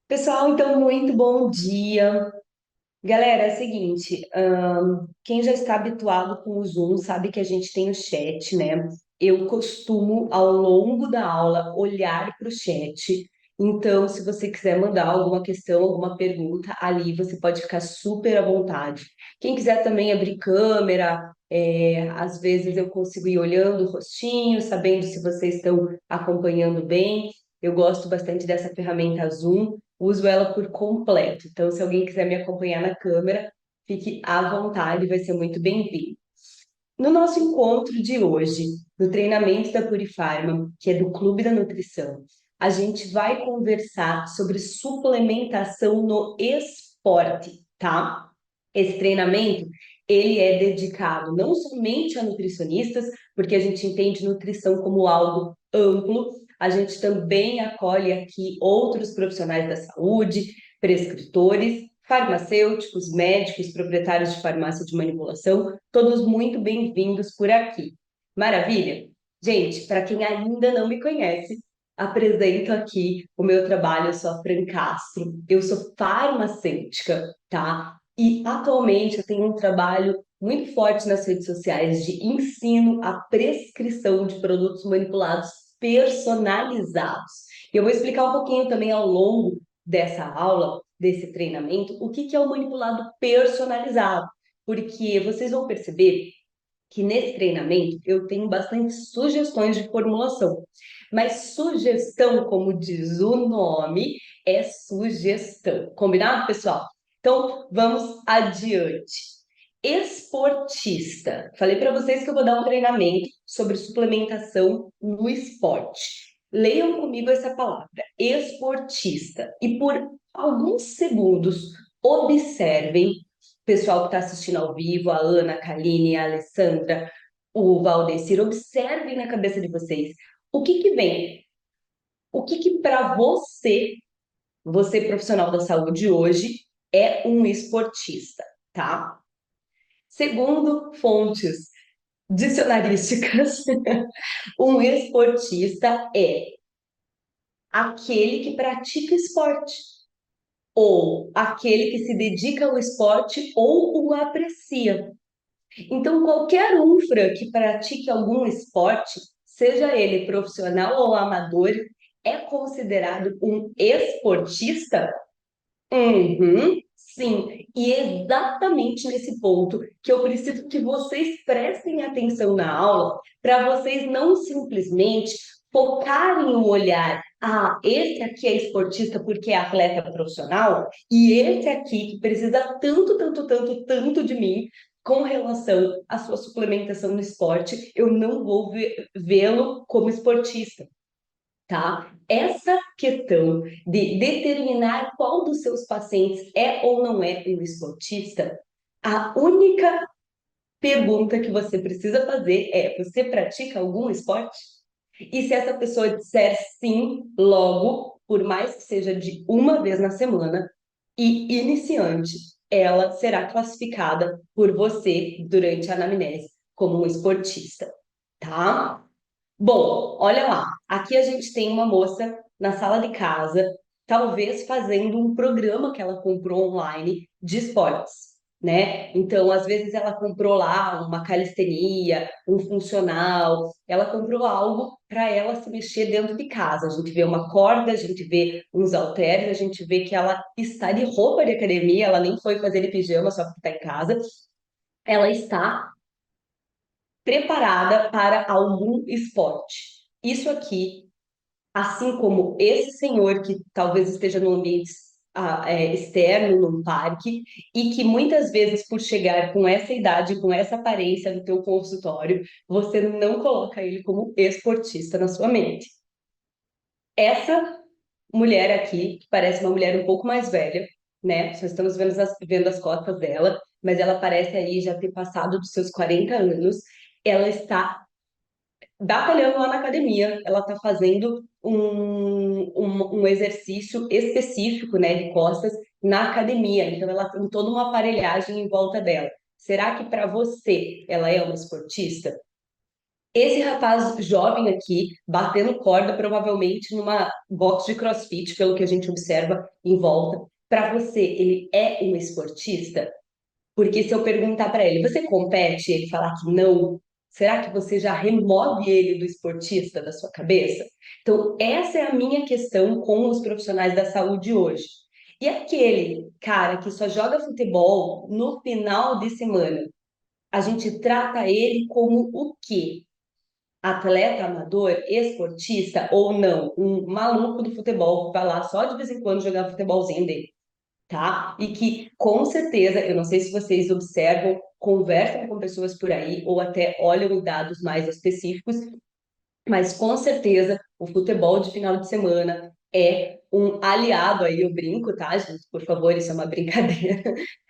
Pessoal, então, muito bom dia. Galera, é o seguinte, quem já está habituado com o Zoom sabe que a gente tem o chat, né? Eu costumo, ao longo da aula, olhar para o chat. Então, se você quiser mandar alguma questão, alguma pergunta, ali você pode ficar super à vontade. Quem quiser também abrir câmera, às vezes eu consigo ir olhando o rostinho, sabendo se vocês estão acompanhando bem. Eu gosto bastante dessa ferramenta Zoom, uso ela por completo. Então, se alguém quiser me acompanhar na câmera, fique à vontade, vai ser muito bem-vindo. No nosso encontro de hoje, no treinamento da Purifarma, que é do Clube da Nutrição, a gente vai conversar sobre suplementação no esporte, tá? Esse treinamento, ele é dedicado não somente a nutricionistas, porque a gente entende nutrição como algo amplo, a gente também acolhe aqui outros profissionais da saúde, prescritores, farmacêuticos, médicos, proprietários de farmácia de manipulação, todos muito bem-vindos por aqui. Maravilha? Gente, para quem ainda não me conhece, apresento aqui o meu trabalho, eu sou a Fran Castro, eu sou farmacêutica, tá? E atualmente eu tenho um trabalho muito forte nas redes sociais de ensino à prescrição de produtos manipulados personalizados. E eu vou explicar um pouquinho também ao longo dessa aula, desse treinamento, o que é o manipulado personalizado. Porque vocês vão perceber que nesse treinamento eu tenho bastante sugestões de formulação. Mas sugestão, como diz o nome, é sugestão. Combinado, pessoal? Então, vamos adiante. Esportista. Falei para vocês que eu vou dar um treinamento sobre suplementação no esporte. Leiam comigo essa palavra, esportista. E por alguns segundos, observem pessoal que está assistindo ao vivo, a Ana, a Kaline, a Alessandra, o Valdecir, observem na cabeça de vocês o que que vem, o que que para você, você profissional da saúde hoje, é um esportista, tá? Segundo fontes dicionarísticas, um esportista é aquele que pratica esporte, ou aquele que se dedica ao esporte ou o aprecia. Então, qualquer um, Fran, que pratique algum esporte, seja ele profissional ou amador, é considerado um esportista? Uhum, sim. E é exatamente nesse ponto que eu preciso que vocês prestem atenção na aula, para vocês não simplesmente focarem o olhar. Ah, esse aqui é esportista porque é atleta profissional, e esse aqui que precisa tanto, tanto, tanto, tanto de mim com relação à sua suplementação no esporte, eu não vou vê-lo como esportista, tá? Essa questão de determinar qual dos seus pacientes é ou não é um esportista, a única pergunta que você precisa fazer é: você pratica algum esporte? E se essa pessoa disser sim, logo, por mais que seja de uma vez na semana, e iniciante, ela será classificada por você durante a anamnese como um esportista, tá? Bom, olha lá. Aqui a gente tem uma moça na sala de casa, talvez fazendo um programa que ela comprou online de esportes, né? Então, às vezes ela comprou lá uma calistenia, um funcional, ela comprou algo para ela se mexer dentro de casa. A gente vê uma corda, a gente vê uns halteres, a gente vê que ela está de roupa de academia, ela nem foi fazer de pijama só porque está em casa. Ela está preparada para algum esporte. Isso aqui, assim como esse senhor que talvez esteja num ambiente externo, num parque, e que muitas vezes, por chegar com essa idade, com essa aparência no teu consultório, você não coloca ele como esportista na sua mente. Essa mulher aqui, que parece uma mulher um pouco mais velha, né? Só estamos vendo as costas dela, mas ela parece aí já ter passado dos seus 40 anos. Ela está batalhando lá na academia, ela está fazendo um exercício específico, né, de costas na academia. Então, ela tem toda uma aparelhagem em volta dela. Será que para você ela é uma esportista? Esse rapaz jovem aqui, batendo corda, provavelmente numa box de CrossFit, pelo que a gente observa em volta, para você, ele é um esportista? Porque se eu perguntar para ele, você compete, e ele falar que não, será que você já remove ele do esportista da sua cabeça? Então, essa é a minha questão com os profissionais da saúde hoje. E aquele cara que só joga futebol no final de semana, a gente trata ele como o quê? Atleta amador, esportista ou não? Um maluco do futebol que vai lá só de vez em quando jogar futebolzinho dele, tá? E que, com certeza, eu não sei se vocês observam, conversam com pessoas por aí ou até olham dados mais específicos, mas com certeza o futebol de final de semana é um aliado aí, eu brinco, tá, gente? Por favor, isso é uma brincadeira.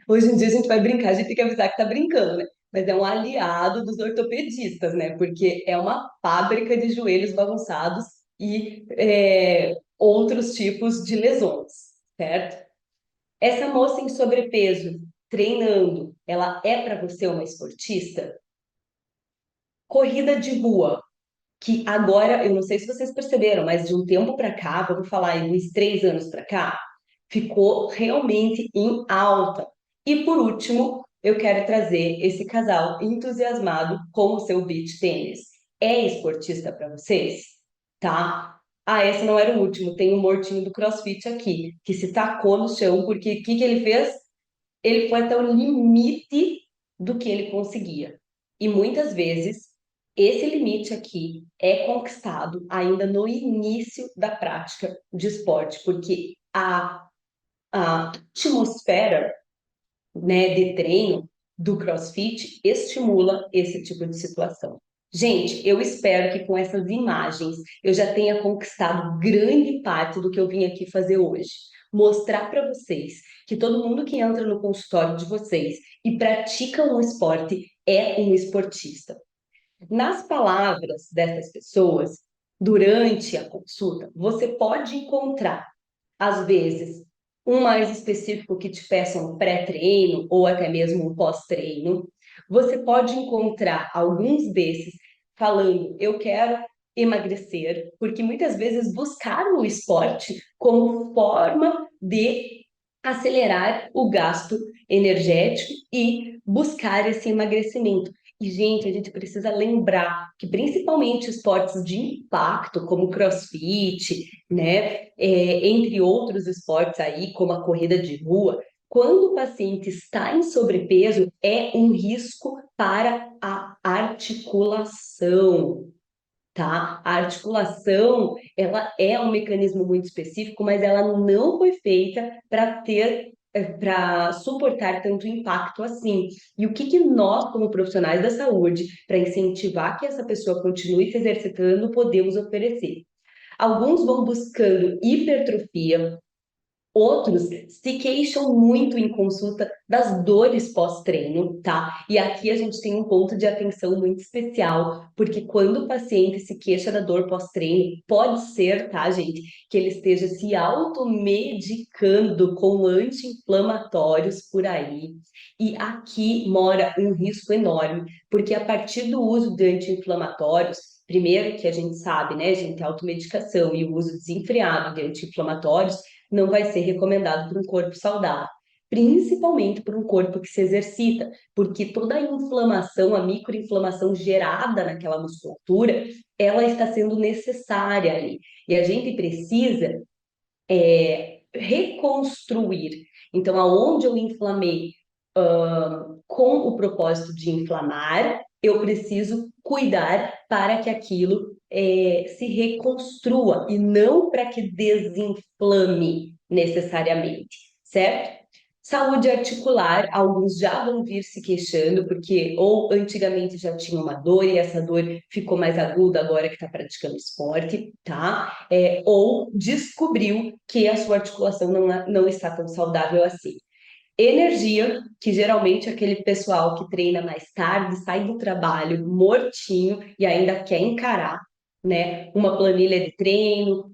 Hoje em dia a gente vai brincar, a gente tem que avisar que tá brincando, né? Mas é um aliado dos ortopedistas, né? Porque é uma fábrica de joelhos bagunçados e outros tipos de lesões, certo? Essa moça em sobrepeso, treinando, ela é para você uma esportista? Corrida de rua, que agora, eu não sei se vocês perceberam, mas de um tempo para cá, vamos falar aí uns 3 anos para cá, ficou realmente em alta. E por último, eu quero trazer esse casal entusiasmado com o seu beach tênis. É esportista para vocês? Tá? Ah, esse não era o último, tem o mortinho do CrossFit aqui, que se tacou no chão, porque o que que ele fez? Ele foi até o limite do que ele conseguia. E muitas vezes, esse limite aqui é conquistado ainda no início da prática de esporte, porque a atmosfera, né, de treino do CrossFit estimula esse tipo de situação. Gente, eu espero que com essas imagens eu já tenha conquistado grande parte do que eu vim aqui fazer hoje. Mostrar para vocês que todo mundo que entra no consultório de vocês e pratica um esporte é um esportista. Nas palavras dessas pessoas, durante a consulta, você pode encontrar às vezes, um mais específico que te peça um pré-treino ou até mesmo um pós-treino. Você pode encontrar alguns desses falando, eu quero emagrecer, porque muitas vezes buscaram o esporte como forma de acelerar o gasto energético e buscar esse emagrecimento. E, gente, a gente precisa lembrar que principalmente esportes de impacto, como CrossFit, né, entre outros esportes aí, como a corrida de rua, quando o paciente está em sobrepeso, é um risco para a articulação, tá? A articulação, ela é um mecanismo muito específico, mas ela não foi feita para ter para suportar tanto impacto assim. E o que que nós, como profissionais da saúde, para incentivar que essa pessoa continue se exercitando, podemos oferecer? Alguns vão buscando hipertrofia, outros se queixam muito em consulta das dores pós-treino, tá? E aqui a gente tem um ponto de atenção muito especial, porque quando o paciente se queixa da dor pós-treino, pode ser, tá, gente, que ele esteja se automedicando com anti-inflamatórios por aí. E aqui mora um risco enorme, porque a partir do uso de anti-inflamatórios, primeiro que a gente sabe, né, gente, a automedicação e o uso desenfreado de anti-inflamatórios não vai ser recomendado para um corpo saudável, principalmente para um corpo que se exercita, porque toda a inflamação, a microinflamação gerada naquela musculatura, ela está sendo necessária ali. E a gente precisa reconstruir. Então, aonde eu inflamei com o propósito de inflamar, eu preciso cuidar para que aquilo se reconstrua e não para que desinflame necessariamente, certo? Saúde articular, alguns já vão vir se queixando, porque ou antigamente já tinha uma dor e essa dor ficou mais aguda agora que está praticando esporte, tá? Ou descobriu que a sua articulação não está tão saudável assim. Energia, que geralmente é aquele pessoal que treina mais tarde, sai do trabalho mortinho e ainda quer encarar, né? Uma planilha de treino,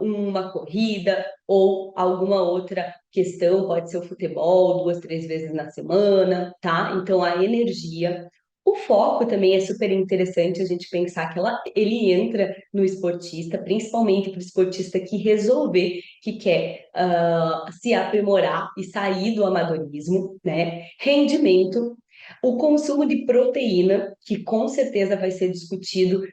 uma corrida ou alguma outra questão, pode ser o futebol, 2, 3 vezes na semana, tá? Então, a energia. O foco também é super interessante a gente pensar que ele entra no esportista, principalmente para o esportista que resolver que quer se aprimorar e sair do amadorismo, né? Rendimento, o consumo de proteína, que com certeza vai ser discutido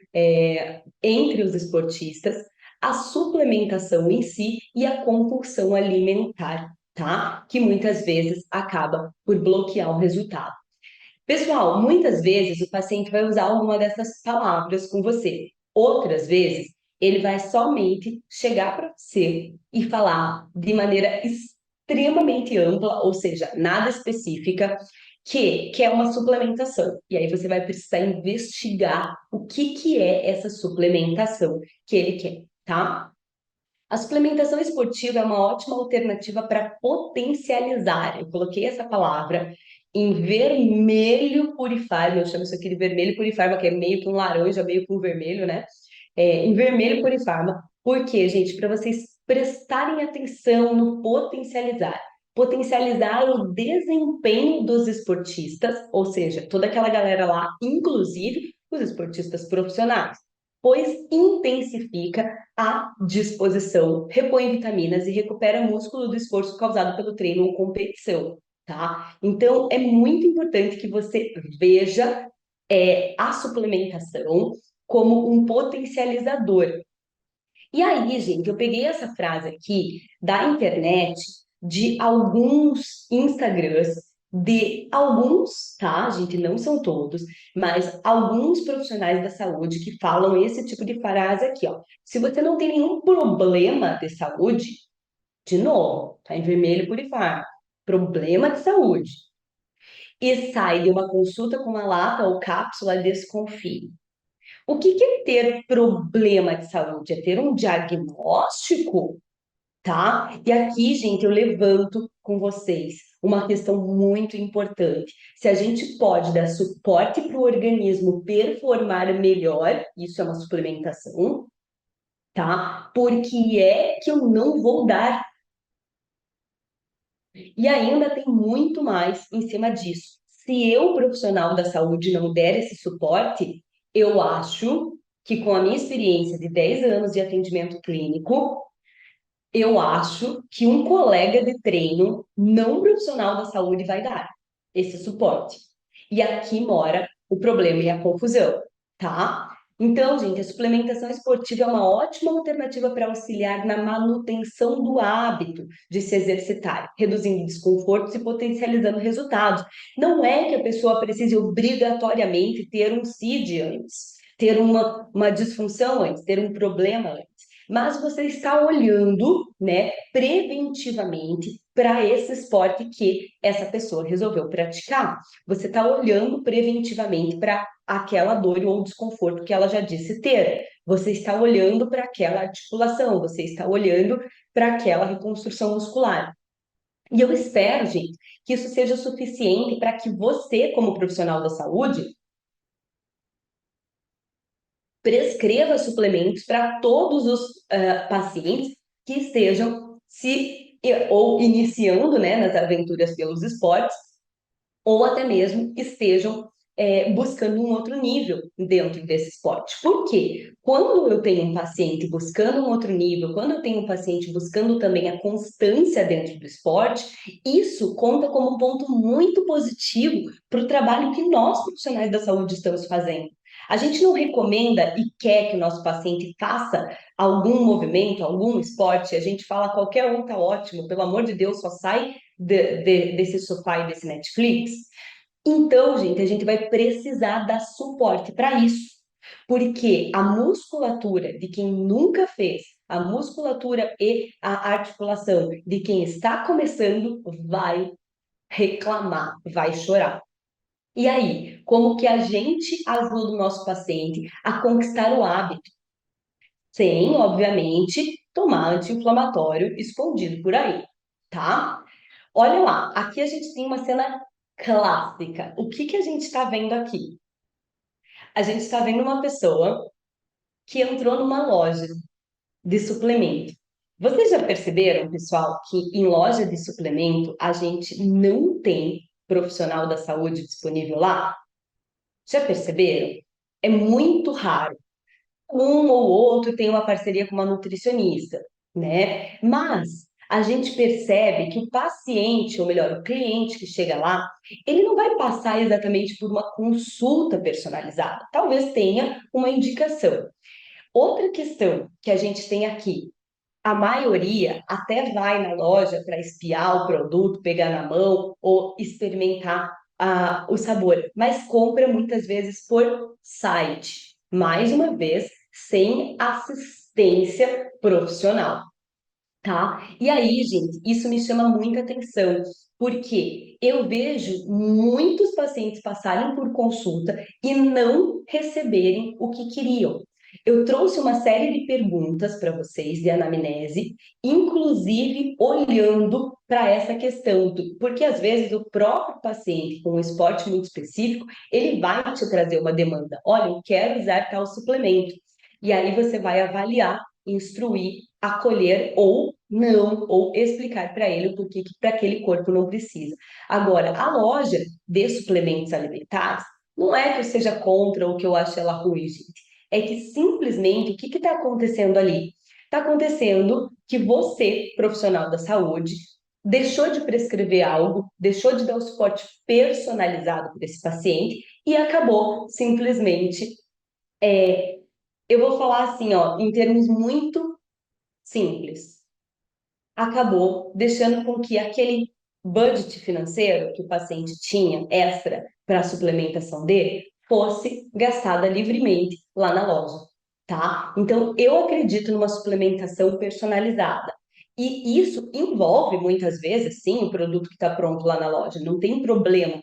entre os esportistas, a suplementação em si e a compulsão alimentar, tá? Que muitas vezes acaba por bloquear o resultado. Pessoal, muitas vezes o paciente vai usar alguma dessas palavras com você. Outras vezes, ele vai somente chegar para você e falar de maneira extremamente ampla, ou seja, nada específica, que é uma suplementação. E aí você vai precisar investigar o que é essa suplementação que ele quer, tá? A suplementação esportiva é uma ótima alternativa para potencializar. Eu coloquei essa palavra em vermelho purifarma, eu chamo isso aqui de vermelho purifarma, que é meio que um laranja, meio que um vermelho, né? Em vermelho purifarma. Por quê, gente? Para vocês prestarem atenção no potencializar. Potencializar o desempenho dos esportistas, ou seja, toda aquela galera lá, inclusive os esportistas profissionais, pois intensifica à disposição, repõe vitaminas e recupera músculo do esforço causado pelo treino ou competição, tá? Então, é muito importante que você veja a suplementação como um potencializador. E aí, gente, eu peguei essa frase aqui da internet, de alguns Instagrams, de alguns, tá, gente, não são todos, mas alguns profissionais da saúde que falam esse tipo de frase aqui, ó. Se você não tem nenhum problema de saúde, de novo, tá em vermelho purificado, problema de saúde, e sai de uma consulta com uma lata ou cápsula, desconfie. O que é ter problema de saúde? É ter um diagnóstico, tá? E aqui, gente, eu levanto com vocês uma questão muito importante. Se a gente pode dar suporte para o organismo performar melhor, isso é uma suplementação, tá? Por que é que eu não vou dar? E ainda tem muito mais em cima disso. Se eu, profissional da saúde, não der esse suporte, eu acho que com a minha experiência de 10 anos de atendimento clínico, eu acho que um colega de treino não profissional da saúde vai dar esse suporte. E aqui mora o problema e a confusão, tá? Então, gente, a suplementação esportiva é uma ótima alternativa para auxiliar na manutenção do hábito de se exercitar, reduzindo desconfortos e potencializando resultados. Não é que a pessoa precise obrigatoriamente ter um CID antes, ter uma disfunção antes, ter um problema antes, mas você está olhando, né, preventivamente para esse esporte que essa pessoa resolveu praticar. Você está olhando preventivamente para aquela dor ou desconforto que ela já disse ter. Você está olhando para aquela articulação, você está olhando para aquela reconstrução muscular. E eu espero, gente, que isso seja suficiente para que você, como profissional da saúde, prescreva suplementos para todos os pacientes que estejam ou iniciando, né, nas aventuras pelos esportes, ou até mesmo estejam buscando um outro nível dentro desse esporte. Por quê? Quando eu tenho um paciente buscando um outro nível, quando eu tenho um paciente buscando também a constância dentro do esporte, isso conta como um ponto muito positivo para o trabalho que nós, profissionais da saúde, estamos fazendo. A gente não recomenda e quer que o nosso paciente faça algum movimento, algum esporte, a gente fala qualquer um tá ótimo, pelo amor de Deus, só sai desse sofá e desse Netflix. Então, gente, a gente vai precisar dar suporte para isso, porque a musculatura de quem nunca fez, a musculatura e a articulação de quem está começando vai reclamar, vai chorar. E aí, como que a gente ajuda o nosso paciente a conquistar o hábito, sem, obviamente, tomar anti-inflamatório escondido por aí, tá? Olha lá, aqui a gente tem uma cena clássica. O que a gente está vendo aqui? A gente está vendo uma pessoa que entrou numa loja de suplemento. Vocês já perceberam, pessoal, que em loja de suplemento a gente não tem profissional da saúde disponível lá? Já perceberam? É muito raro. Um ou outro tem uma parceria com uma nutricionista, né? Mas a gente percebe que o paciente, ou melhor, o cliente que chega lá, ele não vai passar exatamente por uma consulta personalizada. Talvez tenha uma indicação. Outra questão que a gente tem aqui, a maioria até vai na loja para espiar o produto, pegar na mão ou experimentar o sabor, mas compra muitas vezes por site. Mais uma vez, sem assistência profissional, tá? E aí, gente, isso me chama muita atenção, porque eu vejo muitos pacientes passarem por consulta e não receberem o que queriam. Eu trouxe uma série de perguntas para vocês de anamnese, inclusive olhando para essa questão, porque às vezes o próprio paciente com um esporte muito específico, ele vai te trazer uma demanda. Olha, eu quero usar tal suplemento. E aí você vai avaliar, instruir, acolher ou não, ou explicar para ele o porquê que para aquele corpo não precisa. Agora, a loja de suplementos alimentares não é que eu seja contra ou que eu ache ela ruim, gente. É que simplesmente o que está acontecendo ali? Está acontecendo que você, profissional da saúde, deixou de prescrever algo, deixou de dar o suporte personalizado para esse paciente e acabou simplesmente, eu vou falar assim, ó, em termos muito simples, acabou deixando com que aquele budget financeiro que o paciente tinha extra para a suplementação dele fosse gastada livremente lá na loja, tá? Então, eu acredito numa suplementação personalizada. E isso envolve, muitas vezes, sim, o produto que está pronto lá na loja, não tem problema.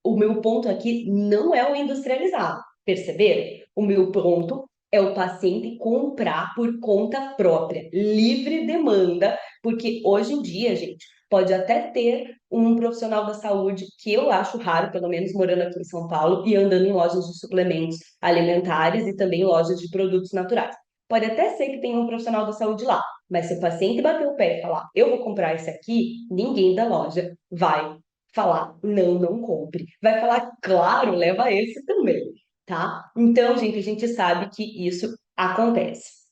O meu ponto aqui não é o industrializado, perceberam? O meu ponto é o paciente comprar por conta própria, livre demanda, porque hoje em dia, gente, pode até ter um profissional da saúde, que eu acho raro, pelo menos morando aqui em São Paulo e andando em lojas de suplementos alimentares e também lojas de produtos naturais. Pode até ser que tenha um profissional da saúde lá, mas se o paciente bater o pé e falar, eu vou comprar esse aqui, ninguém da loja vai falar, não, não compre. Vai falar, claro, leva esse também, tá? Então, gente, a gente sabe que isso acontece.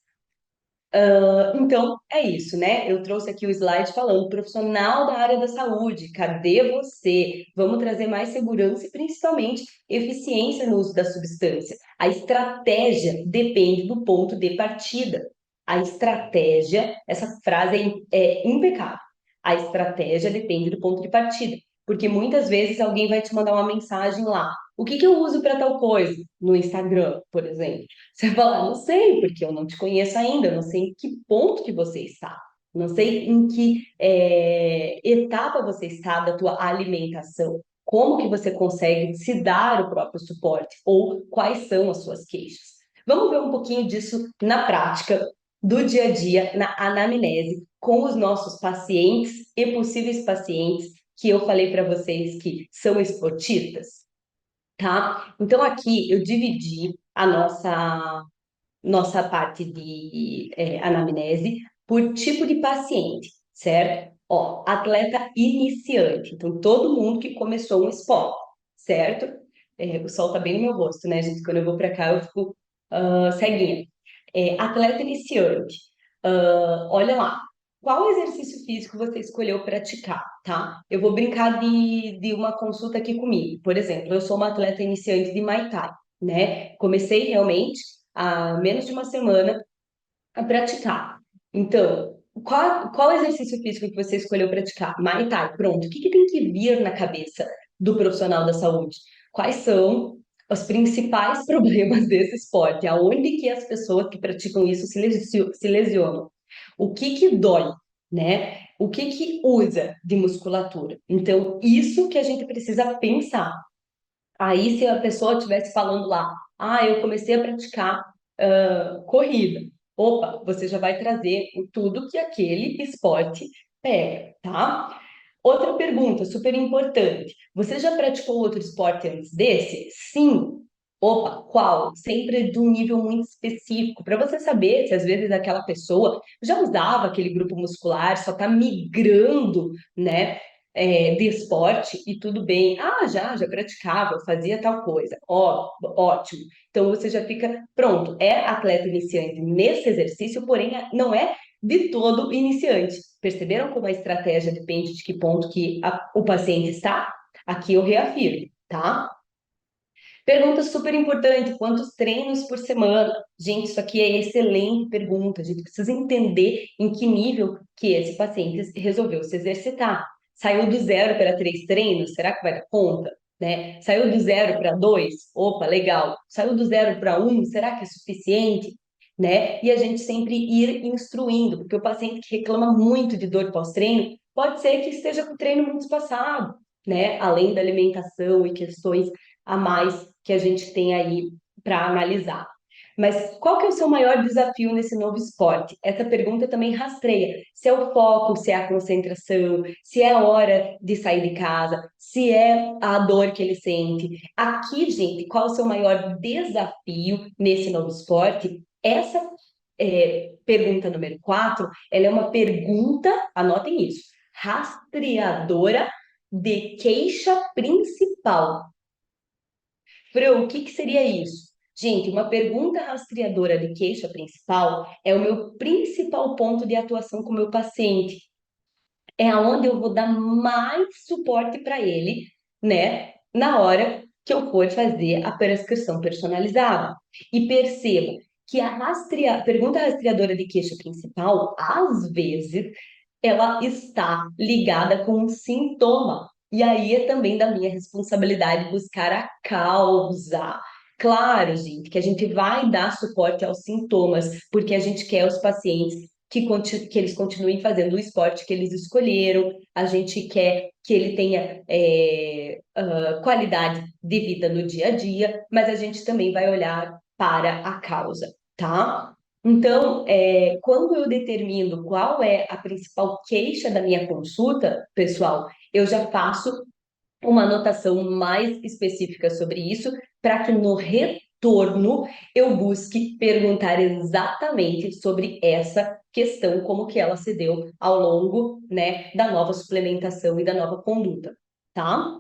Então, é isso, né? Eu trouxe aqui o slide falando, profissional da área da saúde, cadê você? Vamos trazer mais segurança e principalmente eficiência no uso da substância. A estratégia depende do ponto de partida. A estratégia, essa frase é impecável. A estratégia depende do ponto de partida. Porque muitas vezes alguém vai te mandar uma mensagem lá. O que que eu uso para tal coisa? No Instagram, por exemplo. Você vai falar, não sei, porque eu não te conheço ainda, eu não sei em que ponto que você está, não sei em que etapa você está da tua alimentação, como que você consegue se dar o próprio suporte ou quais são as suas queixas. Vamos ver um pouquinho disso na prática, do dia a dia, na anamnese, com os nossos pacientes e possíveis pacientes que eu falei para vocês que são esportistas, tá? Então aqui eu dividi a nossa parte de anamnese por tipo de paciente, certo? Ó, atleta iniciante, então todo mundo que começou um esporte, certo? O sol tá bem no meu rosto, né, gente? Quando eu vou para cá eu fico ceguinha. Atleta iniciante, olha lá, qual exercício físico você escolheu praticar, tá? Eu vou brincar de uma consulta aqui comigo. Por exemplo, eu sou uma atleta iniciante de Muay Thai, né? Comecei realmente há menos de uma semana a praticar. Então, qual exercício físico que você escolheu praticar? Muay Thai, pronto. O que que tem que vir na cabeça do profissional da saúde? Quais são os principais problemas desse esporte? Aonde que as pessoas que praticam isso se lesionam? O que que dói, né? O que que usa de musculatura? Então, isso que a gente precisa pensar. Aí, se a pessoa estivesse falando lá, eu comecei a praticar corrida. Opa, você já vai trazer tudo que aquele esporte pega, tá? Outra pergunta super importante. Você já praticou outro esporte antes desse? Sim. Opa, qual? Sempre de um nível muito específico, para você saber se às vezes aquela pessoa já usava aquele grupo muscular, só está migrando, né, de esporte e tudo bem. Ah, já praticava, eu fazia tal coisa. Ó, ótimo. Então você já fica pronto. É atleta iniciante nesse exercício, porém não é de todo iniciante. Perceberam como a estratégia depende de que ponto que o paciente está? Aqui eu reafirmo, tá? Pergunta super importante: quantos treinos por semana? Gente, isso aqui é excelente pergunta. A gente precisa entender em que nível que esse paciente resolveu se exercitar. Saiu do zero para 3 treinos? Será que vai dar conta? Né? Saiu do zero para 2? Opa, legal. Saiu do zero para 1? Será que é suficiente? Né? E a gente sempre ir instruindo, porque o paciente que reclama muito de dor pós-treino pode ser que esteja com o treino muito espaçado, né? Além da alimentação e questões a mais que a gente tem aí para analisar. Mas qual que é o seu maior desafio nesse novo esporte? Essa pergunta também rastreia se é o foco, se é a concentração, se é a hora de sair de casa, se é a dor que ele sente. Aqui, gente, qual é o seu maior desafio nesse novo esporte? Essa pergunta número 4, ela é uma pergunta, anotem isso, rastreadora de queixa principal. Fro, o que que seria isso? Gente, uma pergunta rastreadora de queixa principal é o meu principal ponto de atuação com o meu paciente. É aonde eu vou dar mais suporte para ele, né, na hora que eu for fazer a prescrição personalizada. E perceba que a pergunta rastreadora de queixa principal, às vezes, ela está ligada com um sintoma. E aí é também da minha responsabilidade buscar a causa. Claro, gente, que a gente vai dar suporte aos sintomas, porque a gente quer os pacientes que eles continuem fazendo o esporte que eles escolheram, a gente quer que ele tenha qualidade de vida no dia a dia, mas a gente também vai olhar para a causa, tá? Então, quando eu determino qual é a principal queixa da minha consulta, pessoal, eu já faço uma anotação mais específica sobre isso, para que no retorno eu busque perguntar exatamente sobre essa questão, como que ela se deu ao longo, né, da nova suplementação e da nova conduta, tá?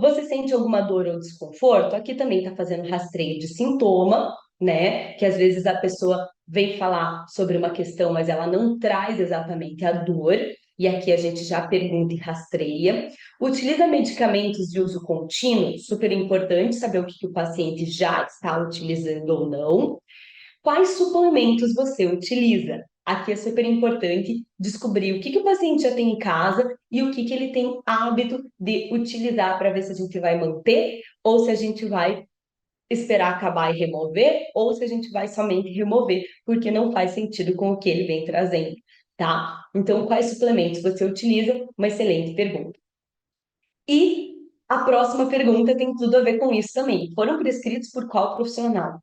Você sente alguma dor ou desconforto? Aqui também está fazendo rastreio de sintoma, né? Que às vezes a pessoa vem falar sobre uma questão, mas ela não traz exatamente a dor. E aqui a gente já pergunta e rastreia. Utiliza medicamentos de uso contínuo, super importante saber o que que o paciente já está utilizando ou não. Quais suplementos você utiliza? Aqui é super importante descobrir o que que o paciente já tem em casa e o que que ele tem hábito de utilizar para ver se a gente vai manter ou se a gente vai esperar acabar e remover ou se a gente vai somente remover, porque não faz sentido com o que ele vem trazendo, tá? Então, quais suplementos você utiliza? Uma excelente pergunta. E a próxima pergunta tem tudo a ver com isso também. Foram prescritos por qual profissional?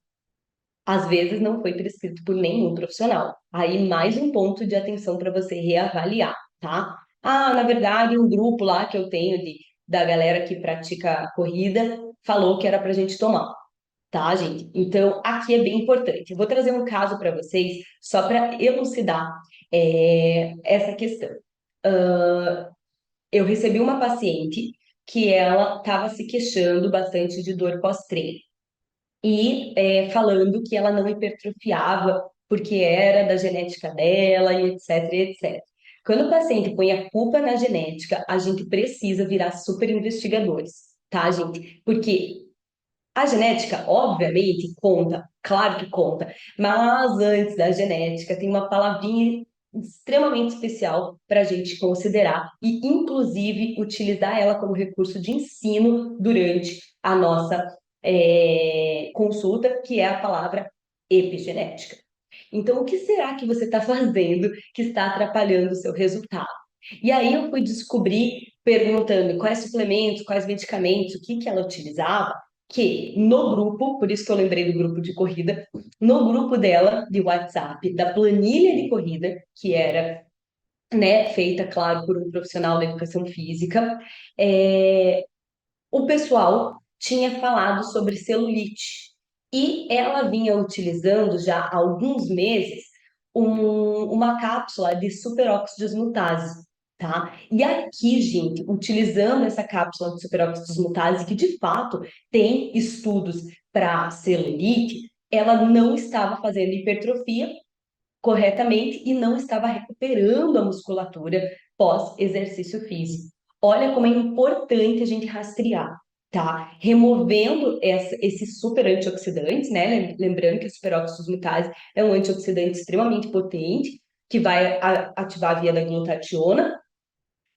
Às vezes não foi prescrito por nenhum profissional. Aí mais um ponto de atenção para você reavaliar, tá? Ah, na verdade, um grupo lá que eu tenho da galera que pratica corrida falou que era para a gente tomar, tá, gente? Então, aqui é bem importante. Eu vou trazer um caso para vocês só para elucidar essa questão. Eu recebi uma paciente que ela estava se queixando bastante de dor pós-treino e falando que ela não hipertrofiava porque era da genética dela e etc, etc. Quando o paciente põe a culpa na genética, a gente precisa virar super investigadores, tá, gente? Porque a genética, obviamente, conta, claro que conta, mas antes da genética tem uma palavrinha extremamente especial para a gente considerar e, inclusive, utilizar ela como recurso de ensino durante a nossa consulta, que é a palavra epigenética. Então, o que será que você está fazendo que está atrapalhando o seu resultado? E aí eu fui descobrir, perguntando quais suplementos, quais medicamentos, o que que ela utilizava, que no grupo, por isso que eu lembrei do grupo de corrida, no grupo dela de WhatsApp, da planilha de corrida, que era, né, feita, claro, por um profissional da educação física, o pessoal tinha falado sobre celulite. E ela vinha utilizando já há alguns meses uma cápsula de superóxidos mutases. tá? E aqui, gente, utilizando essa cápsula de superóxido dismutase, que de fato tem estudos para celulite, ela não estava fazendo hipertrofia corretamente e não estava recuperando a musculatura pós exercício físico. Olha como é importante a gente rastrear, tá? Removendo esses super antioxidantes, né? Lembrando que o superóxido dismutase é um antioxidante extremamente potente, que vai ativar a via da glutationa.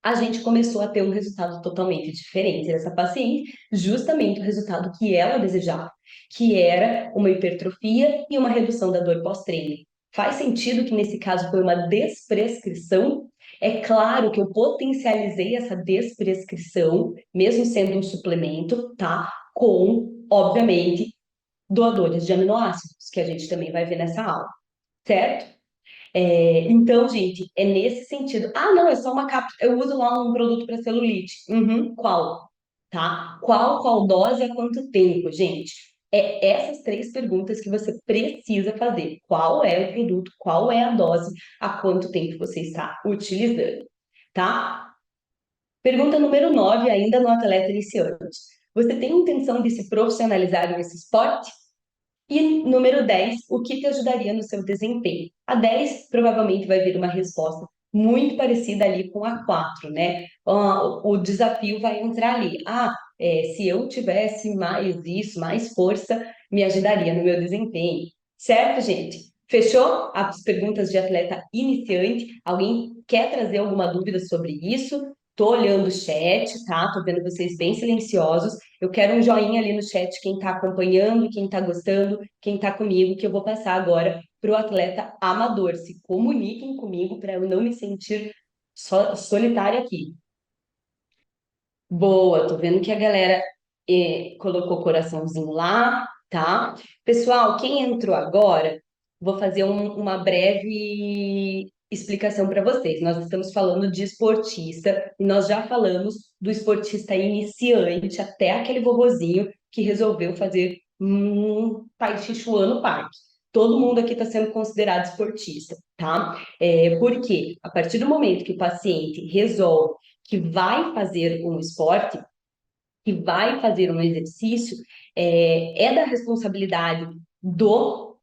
A gente começou a ter um resultado totalmente diferente dessa paciente, justamente o resultado que ela desejava, que era uma hipertrofia e uma redução da dor pós-treino. Faz sentido que nesse caso foi uma desprescrição? É claro que eu potencializei essa desprescrição, mesmo sendo um suplemento, tá? Com, obviamente, doadores de aminoácidos, que a gente também vai ver nessa aula, certo? Então, gente, é nesse sentido. Ah, não, é só uma cápsula. Eu uso lá um produto para celulite. Uhum, qual? Tá? Qual dose e há quanto tempo, gente? É essas três perguntas que você precisa fazer. Qual é o produto? Qual é a dose? Há quanto tempo você está utilizando? Tá? Pergunta número 9, ainda no atleta iniciante. Você tem intenção de se profissionalizar nesse esporte? E número 10, o que te ajudaria no seu desempenho? A 10 provavelmente vai vir uma resposta muito parecida ali com a 4, né? O desafio vai entrar ali. Se eu tivesse mais isso, mais força, me ajudaria no meu desempenho. Certo, gente? Fechou as perguntas de atleta iniciante? Alguém quer trazer alguma dúvida sobre isso? Tô olhando o chat, tá? Tô vendo vocês bem silenciosos. Eu quero um joinha ali no chat, quem está acompanhando, quem está gostando, quem está comigo, que eu vou passar agora para o atleta amador. Se comuniquem comigo para eu não me sentir solitária aqui. Boa, tô vendo que a galera colocou coraçãozinho lá, tá? Pessoal, quem entrou agora, vou fazer uma breve explicação para vocês. Nós estamos falando de esportista e nós já falamos do esportista iniciante, até aquele vovozinho que resolveu fazer um Tai Chi Chuan no parque. Todo mundo aqui está sendo considerado esportista, tá? Porque a partir do momento que o paciente resolve que vai fazer um esporte, que vai fazer um exercício, é da responsabilidade do.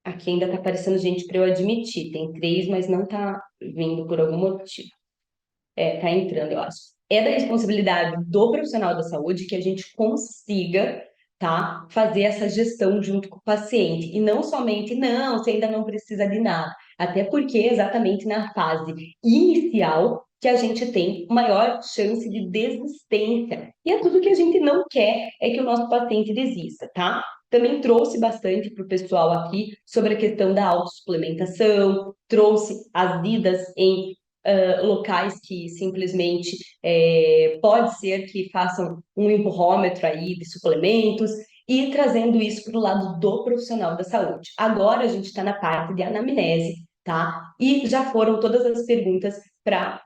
Aqui ainda está aparecendo gente para eu admitir, tem três, mas não está vindo por algum motivo. Tá entrando, eu acho. É da responsabilidade do profissional da saúde que a gente consiga, tá, fazer essa gestão junto com o paciente. E não somente, não, você ainda não precisa de nada. Até porque é exatamente na fase inicial que a gente tem maior chance de desistência. E é tudo que a gente não quer é que o nosso paciente desista, tá? Também trouxe bastante para o pessoal aqui sobre a questão da autossuplementação, trouxe as idas em locais que simplesmente pode ser que façam um empurrômetro aí de suplementos e trazendo isso para o lado do profissional da saúde. Agora a gente está na parte de anamnese, tá? E já foram todas as perguntas para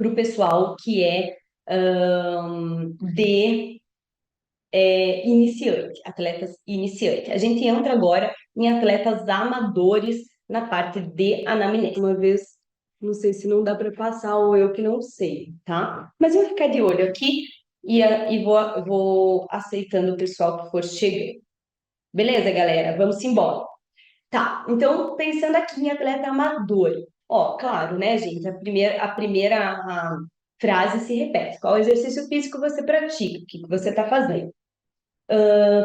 o pessoal que é de iniciante, atletas iniciantes. A gente entra agora em atletas amadores na parte de anamnese. Uma vez, não sei se não dá para passar ou eu que não sei, tá? Mas eu vou ficar de olho aqui e vou aceitando o pessoal que for chegando. Beleza, galera? Vamos embora. Tá, então pensando aqui em atleta amador. Ó, claro, né, gente? A primeira frase se repete. Qual exercício físico você pratica? O que que você está fazendo?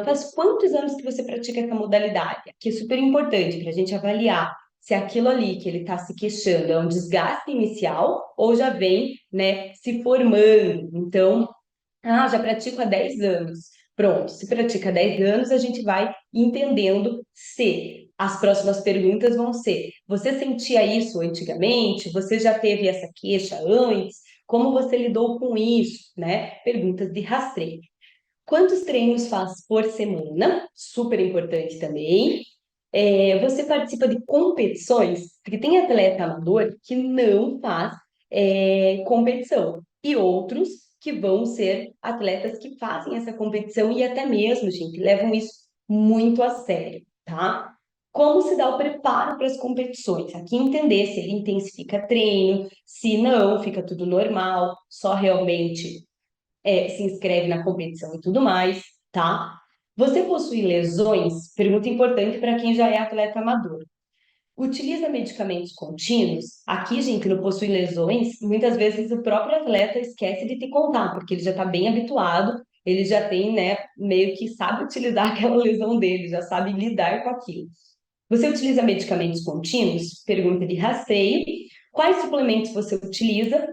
Faz quantos anos que você pratica essa modalidade? Que é super importante para a gente avaliar se aquilo ali que ele está se queixando é um desgaste inicial ou já vem, né, se formando. Então, já pratico há 10 anos. Pronto, se pratica há 10 anos, a gente vai entendendo se as próximas perguntas vão ser: você sentia isso antigamente? Você já teve essa queixa antes? Como você lidou com isso, né? Perguntas de rastreio. Quantos treinos faz por semana? Super importante também. Você participa de competições? Porque tem atleta amador que não faz competição e outros que vão ser atletas que fazem essa competição e até mesmo, gente, levam isso muito a sério, tá? como se dá o preparo para as competições. Aqui entender se ele intensifica treino, se não, fica tudo normal, só realmente se inscreve na competição e tudo mais, tá? Você possui lesões? Pergunta importante para quem já é atleta amador. Utiliza medicamentos contínuos? Aqui, gente, não possui lesões, muitas vezes o próprio atleta esquece de te contar, porque ele já está bem habituado, ele já tem, né, meio que sabe utilizar aquela lesão dele, já sabe lidar com aquilo. Você utiliza medicamentos contínuos? Pergunta de rastreio. Quais suplementos você utiliza?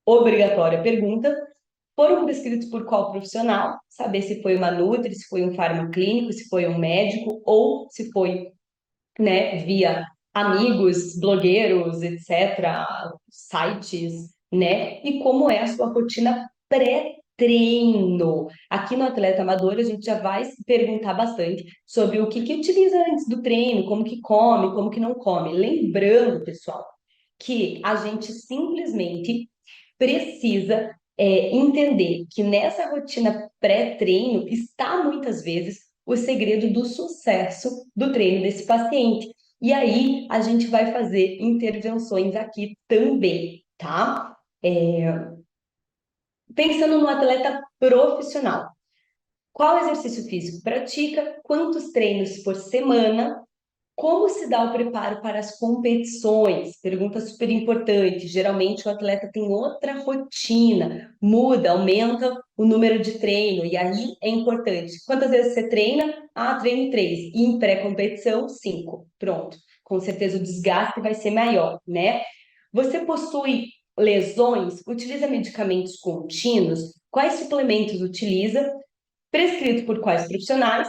Obrigatória pergunta. Foram prescritos por qual profissional? Saber se foi uma nutri, se foi um farmaclínico, se foi um médico ou se foi, né, via amigos, blogueiros, etc., sites, né? E como é a sua rotina pré-treino? Aqui no Atleta Amador, a gente já vai se perguntar bastante sobre o que utiliza antes do treino, como que come, como que não come. Lembrando, pessoal, que a gente simplesmente precisa entender que nessa rotina pré-treino está muitas vezes o segredo do sucesso do treino desse paciente. E aí a gente vai fazer intervenções aqui também, tá? Pensando no atleta profissional, qual exercício físico pratica? Quantos treinos por semana? Como se dá o preparo para as competições? Pergunta super importante. Geralmente o atleta tem outra rotina, muda, aumenta o número de treino, e aí é importante. Quantas vezes você treina? Ah, treino 3. E em pré-competição, 5. Pronto. Com certeza o desgaste vai ser maior, né? Você possui lesões? Utiliza medicamentos contínuos? Quais suplementos utiliza? Prescrito por quais profissionais?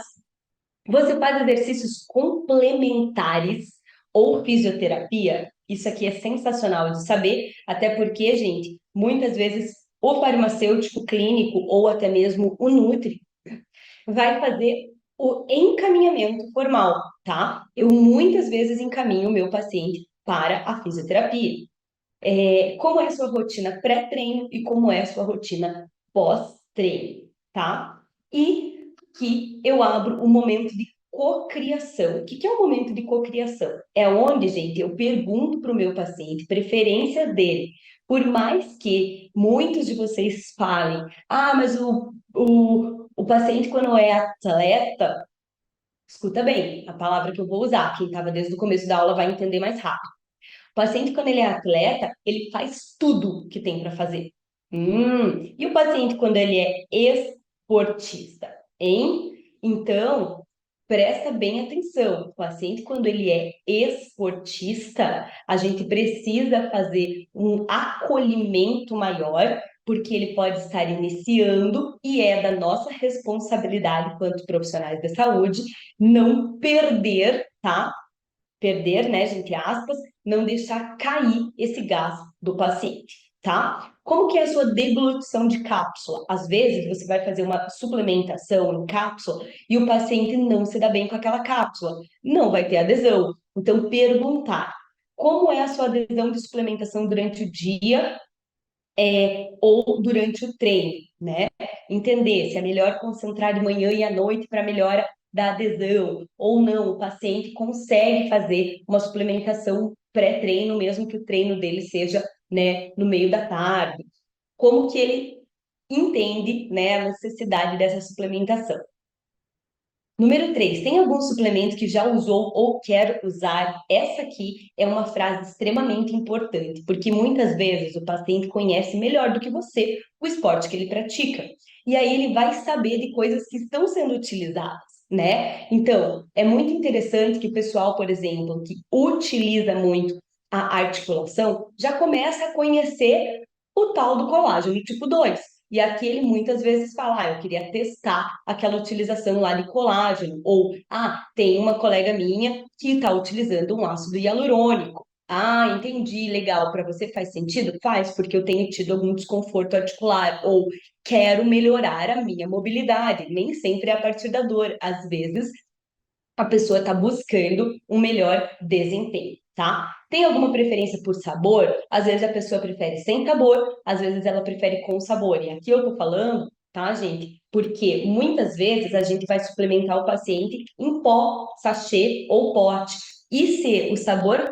Você faz exercícios complementares ou fisioterapia? Isso aqui é sensacional de saber, até porque, gente, muitas vezes o farmacêutico clínico ou até mesmo o Nutri vai fazer o encaminhamento formal, tá? Eu muitas vezes encaminho o meu paciente para a fisioterapia. Como é a sua rotina pré-treino e como é a sua rotina pós-treino, tá? E que eu abro um momento de cocriação. O que é um momento de cocriação? É onde, gente, eu pergunto para o meu paciente preferência dele. Por mais que muitos de vocês falem, ah, mas o paciente, quando é atleta, escuta bem a palavra que eu vou usar, quem estava desde o começo da aula vai entender mais rápido. O paciente, quando ele é atleta, ele faz tudo que tem para fazer. E o paciente, quando ele é esportista, hein? Então, presta bem atenção. O paciente, quando ele é esportista, a gente precisa fazer um acolhimento maior, porque ele pode estar iniciando e é da nossa responsabilidade, enquanto profissionais da saúde, não perder, tá? Perder, né, entre aspas, não deixar cair esse gás do paciente, tá? Como que é a sua deglutição de cápsula? Às vezes você vai fazer uma suplementação em cápsula e o paciente não se dá bem com aquela cápsula, não vai ter adesão. Então, perguntar como é a sua adesão de suplementação durante o dia ou durante o treino, né? Entender se é melhor concentrar de manhã e à noite para melhora da adesão ou não. O paciente consegue fazer uma suplementação pré-treino, mesmo que o treino dele seja, né, no meio da tarde. Como que ele entende, né, a necessidade dessa suplementação? Número 3, tem algum suplemento que já usou ou quer usar? Essa aqui é uma frase extremamente importante, porque muitas vezes o paciente conhece melhor do que você o esporte que ele pratica. E aí ele vai saber de coisas que estão sendo utilizadas, né? Então, é muito interessante que o pessoal, por exemplo, que utiliza muito a articulação, já começa a conhecer o tal do colágeno tipo 2. E aqui ele muitas vezes fala, eu queria testar aquela utilização lá de colágeno, ou, tem uma colega minha que está utilizando um ácido hialurônico. Ah, entendi, legal, para você faz sentido? Faz, porque eu tenho tido algum desconforto articular, ou quero melhorar a minha mobilidade, nem sempre é a partir da dor, às vezes a pessoa está buscando um melhor desempenho, tá? Tem alguma preferência por sabor? Às vezes a pessoa prefere sem sabor, às vezes ela prefere com sabor. E aqui eu tô falando tá, gente? Porque muitas vezes a gente vai suplementar o paciente em pó, sachê ou pote. E se o sabor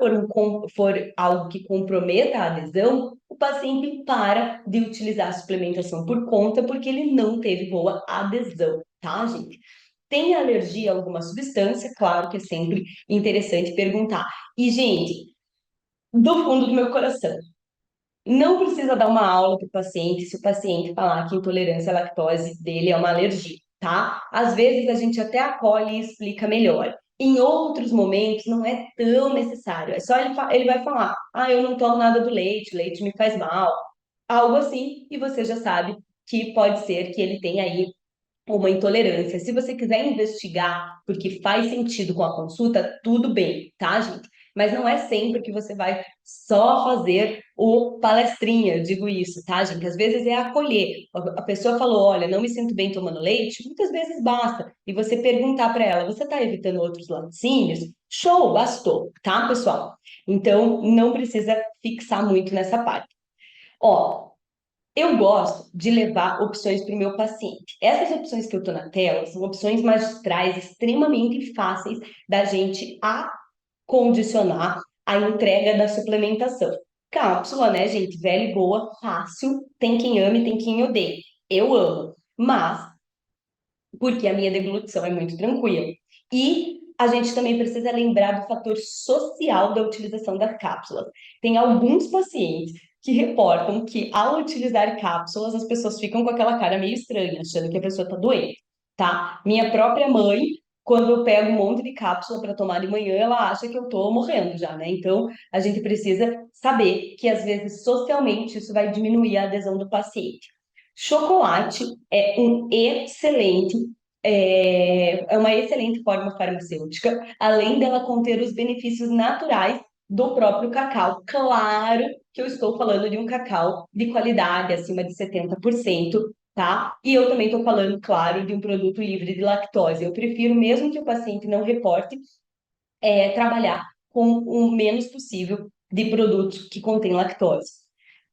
for algo que comprometa a adesão, o paciente para de utilizar a suplementação por conta, porque ele não teve boa adesão, tá, gente? Tem alergia a alguma substância? Claro que é sempre interessante perguntar. E, gente, do fundo do meu coração, não precisa dar uma aula para o paciente se o paciente falar que intolerância à lactose dele é uma alergia, tá? Às vezes a gente até acolhe e explica melhor. Em outros momentos não é tão necessário. É só ele vai falar: ah, eu não tomo nada do leite, leite me faz mal, algo assim, e você já sabe que pode ser que ele tenha aí uma intolerância. Se você quiser investigar porque faz sentido com a consulta, tudo bem, tá, gente? Mas não é sempre que você vai só fazer o palestrinha, eu digo isso, tá, gente? Às vezes é acolher. A pessoa falou, olha, não me sinto bem tomando leite, muitas vezes basta. E você perguntar para ela, você está evitando outros laticínios? Show, bastou, tá, pessoal? Então, não precisa fixar muito nessa parte. Ó, eu gosto de levar opções para o meu paciente. Essas opções que eu estou na tela são opções magistrais extremamente fáceis da gente acondicionar a entrega da suplementação. Cápsula, né, gente? Velha e boa, fácil. Tem quem ame, tem quem odeie. Eu amo. Mas porque a minha deglutição é muito tranquila. E a gente também precisa lembrar do fator social da utilização das cápsulas. Tem alguns pacientes que reportam que, ao utilizar cápsulas, as pessoas ficam com aquela cara meio estranha, achando que a pessoa está doente, tá? Minha própria mãe, quando eu pego um monte de cápsula para tomar de manhã, ela acha que eu estou morrendo já, né? Então, a gente precisa saber que, às vezes, socialmente, isso vai diminuir a adesão do paciente. Chocolate é um excelente, é uma excelente forma farmacêutica, além dela conter os benefícios naturais do próprio cacau. Claro que eu estou falando de um cacau de qualidade, acima de 70%, tá? E eu também estou falando, claro, de um produto livre de lactose. Eu prefiro, mesmo que o paciente não reporte, trabalhar com o menos possível de produtos que contêm lactose.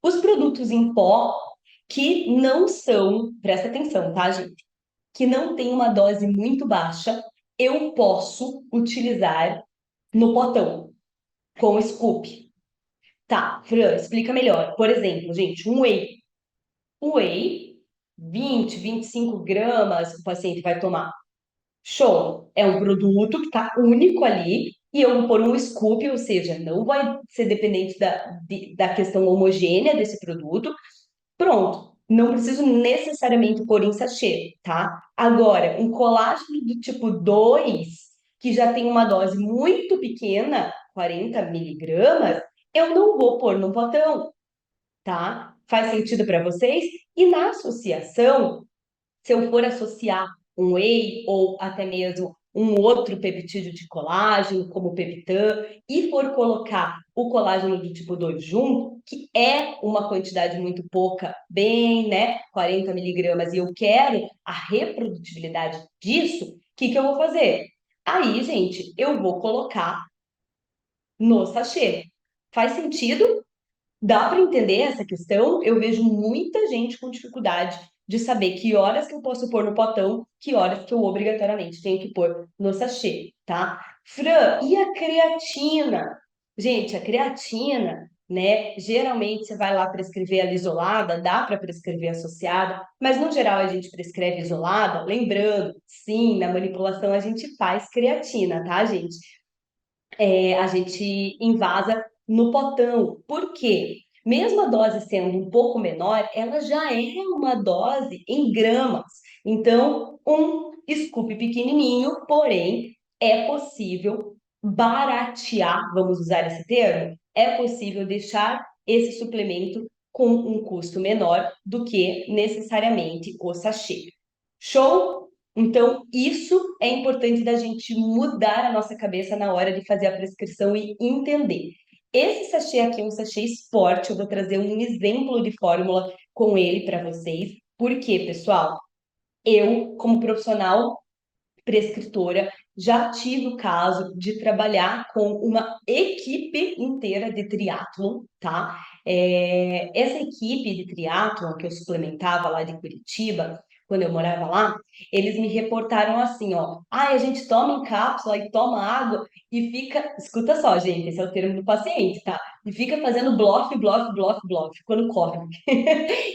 Os produtos em pó que não são, presta atenção, tá, gente? Que não tem uma dose muito baixa, eu posso utilizar no potão, com o scoop. Tá, Fran, explica melhor. Por exemplo, gente, um whey. O whey, 20, 25 gramas o paciente vai tomar. Show! É um produto que está único ali e eu vou pôr um scoop, ou seja, não vai ser dependente da questão homogênea desse produto. Pronto, não preciso necessariamente pôr em sachê, tá? Agora, um colágeno do tipo 2 que já tem uma dose muito pequena, 40 miligramas, eu não vou pôr no potão, tá? Faz sentido para vocês? E na associação, se eu for associar um whey ou até mesmo um outro peptídeo de colágeno, como o Peptan, e for colocar o colágeno do tipo 2 junto, que é uma quantidade muito pouca, bem, né, 40 miligramas, e eu quero a reprodutibilidade disso, o que que eu vou fazer? Aí, gente, eu vou colocar no sachê. Faz sentido? Dá para entender essa questão? Eu vejo muita gente com dificuldade de saber que horas que eu posso pôr no potão, que horas que eu obrigatoriamente tenho que pôr no sachê, tá? Fran, e a creatina? Gente, a creatina, né? Geralmente você vai lá prescrever ela isolada, dá para prescrever associada, mas no geral a gente prescreve isolada, lembrando, sim, na manipulação a gente faz creatina, tá, gente? A gente invasa no potão. Por quê? Mesmo a dose sendo um pouco menor, ela já é uma dose em gramas. Então, um scoop pequenininho, porém, é possível baratear, vamos usar esse termo? É possível deixar esse suplemento com um custo menor do que necessariamente o sachê. Show? Então, isso é importante da gente mudar a nossa cabeça na hora de fazer a prescrição e entender. Esse sachê aqui é um sachê Sport, eu vou trazer um exemplo de fórmula com ele para vocês. Por quê, pessoal? Eu, como profissional prescritora, já tive o caso de trabalhar com uma equipe inteira de triatlon, tá? Essa equipe de triatlon que eu suplementava lá de Curitiba, quando eu morava lá, eles me reportaram assim, ó. Ah, a gente toma em cápsula e toma água e fica. Escuta só, gente, esse é o termo do paciente, tá? E fica fazendo blof, blof, blof, blof, quando corre. O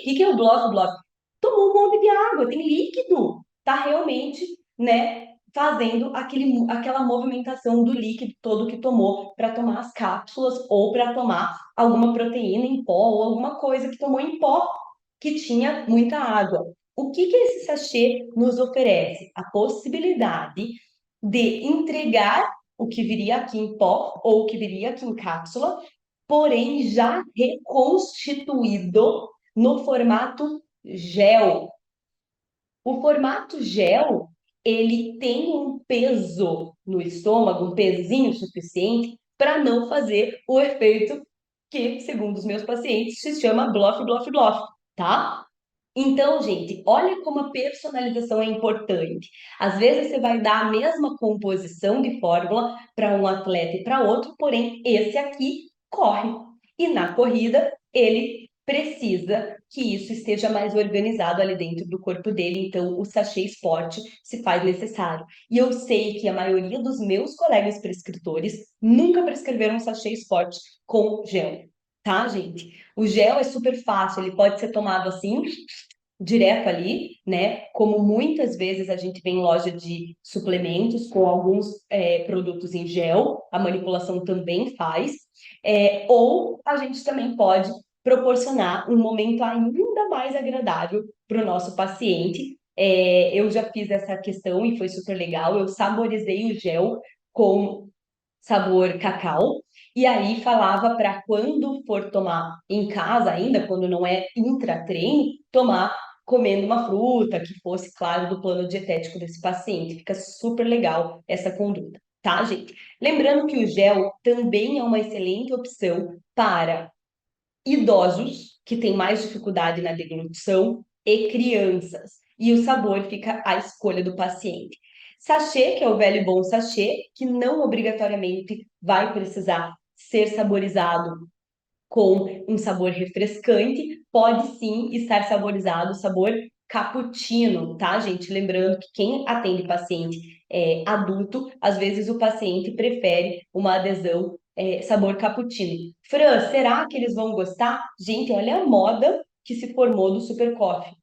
que é o blof, blof? Tomou um monte de água, tem líquido. Tá realmente, né, fazendo aquela movimentação do líquido todo que tomou para tomar as cápsulas ou para tomar alguma proteína em pó ou alguma coisa que tomou em pó que tinha muita água. O que esse sachê nos oferece? A possibilidade de entregar o que viria aqui em pó ou o que viria aqui em cápsula, porém já reconstituído no formato gel. O formato gel, ele tem um peso no estômago, um pezinho suficiente para não fazer o efeito que, segundo os meus pacientes, se chama blof, blof, blof, tá? Então, gente, olha como a personalização é importante. Às vezes você vai dar a mesma composição de fórmula para um atleta e para outro, porém esse aqui corre. E na corrida, ele precisa que isso esteja mais organizado ali dentro do corpo dele, então o sachê esporte se faz necessário. E eu sei que a maioria dos meus colegas prescritores nunca prescreveram sachê esporte com gel, tá, gente? O gel é super fácil, ele pode ser tomado assim, direto ali, né? Como muitas vezes a gente vê em loja de suplementos com alguns produtos em gel, a manipulação também faz, ou a gente também pode proporcionar um momento ainda mais agradável para o nosso paciente. Eu já fiz essa questão e foi super legal. Eu saborizei o gel com sabor cacau. E aí falava para quando for tomar em casa ainda, quando não é intra-treino, tomar comendo uma fruta que fosse, claro, do plano dietético desse paciente. Fica super legal essa conduta, tá, gente? Lembrando que o gel também é uma excelente opção para idosos que têm mais dificuldade na deglutição e crianças. E o sabor fica à escolha do paciente. Sachê, que é o velho e bom sachê, que não obrigatoriamente vai precisar ser saborizado com um sabor refrescante, pode sim estar saborizado sabor cappuccino, tá, gente? Lembrando que quem atende paciente adulto, às vezes o paciente prefere uma adesão sabor cappuccino. Fran, será que eles vão gostar? Gente, olha a moda que se formou do Super Coffee,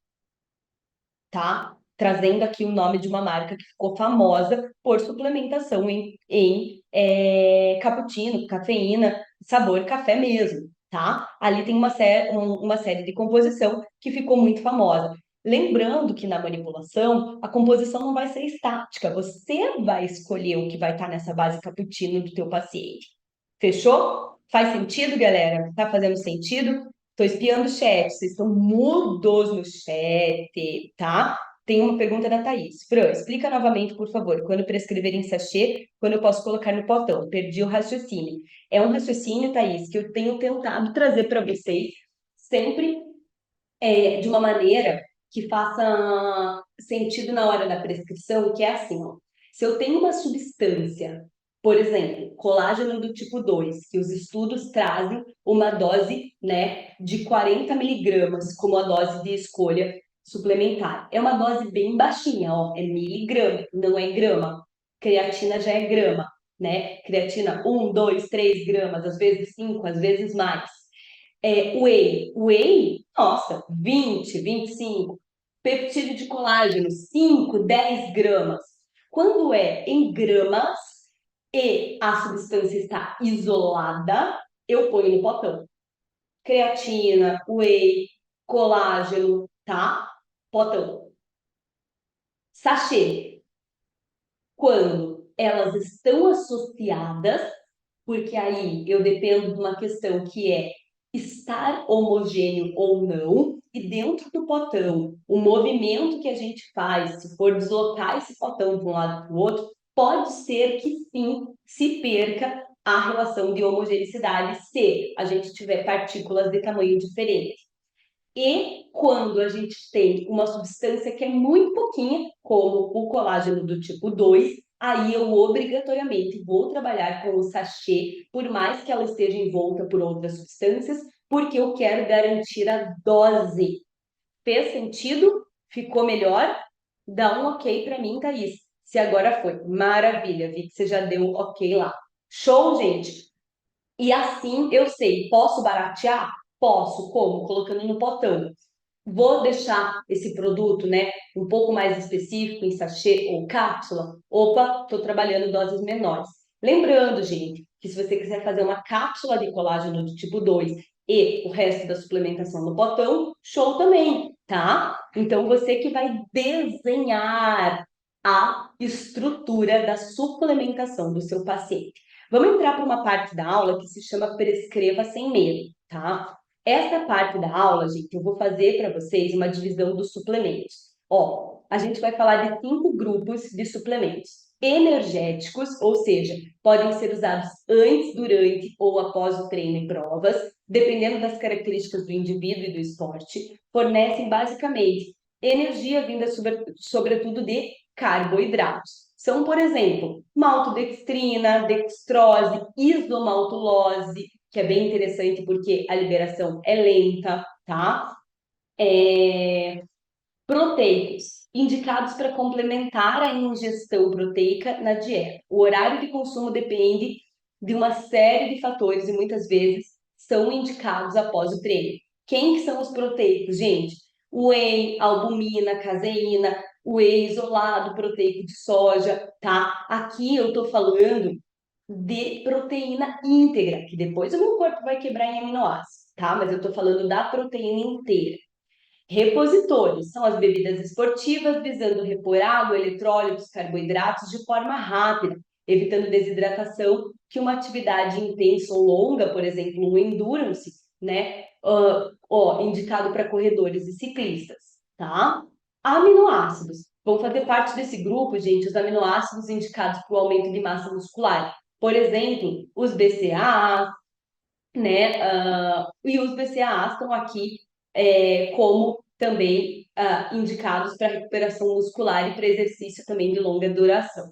tá? Trazendo aqui o nome de uma marca que ficou famosa por suplementação em cappuccino, cafeína, sabor café mesmo, tá? Ali tem uma série de composição que ficou muito famosa. Lembrando que na manipulação, a composição não vai ser estática, você vai escolher o que vai estar nessa base cappuccino do teu paciente. Fechou? Faz sentido, galera? Tá fazendo sentido? Tô espiando o chat, vocês estão mudos no chat, tá? Tem uma pergunta da Thaís. Fran, explica novamente, por favor, quando prescrever em sachê, quando eu posso colocar no potão? Perdi o raciocínio. É um raciocínio, Thaís, que eu tenho tentado trazer para vocês sempre de uma maneira que faça sentido na hora da prescrição, que é assim, ó. Se eu tenho uma substância, por exemplo, colágeno do tipo 2, que os estudos trazem uma dose, né, de 40 miligramas como a dose de escolha suplementar. É uma dose bem baixinha, ó, é miligrama, não é grama. Creatina já é grama, né? Creatina 2, 3 gramas, às vezes 5, às vezes mais. Whey, nossa, 20, 25. Peptídeo de colágeno, 5, 10 gramas. Quando é em gramas e a substância está isolada, eu ponho no potão. Creatina, whey, colágeno, tá? Potão. Sachê, quando elas estão associadas, porque aí eu dependo de uma questão que é estar homogêneo ou não, e dentro do potão, o movimento que a gente faz, se for deslocar esse potão de um lado para o outro, pode ser que sim se perca a relação de homogeneidade se a gente tiver partículas de tamanho diferente. E quando a gente tem uma substância que é muito pouquinha, como o colágeno do tipo 2, aí eu obrigatoriamente vou trabalhar com o sachê, por mais que ela esteja envolta por outras substâncias, porque eu quero garantir a dose. Fez sentido? Ficou melhor? Dá um ok para mim, Thaís. Se agora foi. Maravilha, vi que você já deu ok lá. Show, gente? E assim eu sei, posso baratear? Posso. Como? Colocando no potão. Vou deixar esse produto, né, um pouco mais específico, em sachê ou cápsula? Opa, estou trabalhando doses menores. Lembrando, gente, que se você quiser fazer uma cápsula de colágeno do tipo 2 e o resto da suplementação no potão, show também, tá? Então você que vai desenhar a estrutura da suplementação do seu paciente. Vamos entrar para uma parte da aula que se chama Prescreva Sem Medo, tá? Essa parte da aula, gente, eu vou fazer para vocês uma divisão dos suplementos. Ó, a gente vai falar de 5 grupos de suplementos energéticos, ou seja, podem ser usados antes, durante ou após o treino e provas, dependendo das características do indivíduo e do esporte, fornecem basicamente energia vinda sobretudo de carboidratos. São, por exemplo, maltodextrina, dextrose, isomaltulose, que é bem interessante porque a liberação é lenta, tá? Proteicos, indicados para complementar a ingestão proteica na dieta. O horário de consumo depende de uma série de fatores e muitas vezes são indicados após o treino. Quem que são os proteicos, gente? Whey, albumina, caseína, whey isolado, proteico de soja, tá? Aqui eu tô falando de proteína íntegra, que depois o meu corpo vai quebrar em aminoácidos, tá? Mas eu tô falando da proteína inteira. Repositores são as bebidas esportivas visando repor água, eletrólitos, carboidratos de forma rápida, evitando desidratação, que uma atividade intensa ou longa, por exemplo, um endurance, né, indicado para corredores e ciclistas, tá? Aminoácidos vão fazer parte desse grupo, gente, os aminoácidos indicados para o aumento de massa muscular. Por exemplo, os BCAAs, né? E os BCAAs estão aqui como também indicados para recuperação muscular e para exercício também de longa duração.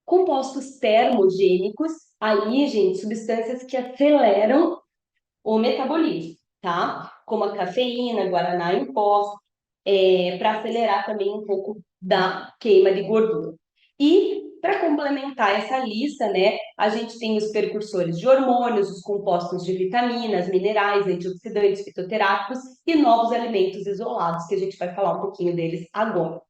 Compostos termogênicos, aí, gente, substâncias que aceleram o metabolismo, tá? Como a cafeína, guaraná em pó, para acelerar também um pouco da queima de gordura. E para complementar essa lista, né, a gente tem os precursores de hormônios, os compostos de vitaminas, minerais, antioxidantes, fitoterápicos e novos alimentos isolados, que a gente vai falar um pouquinho deles agora.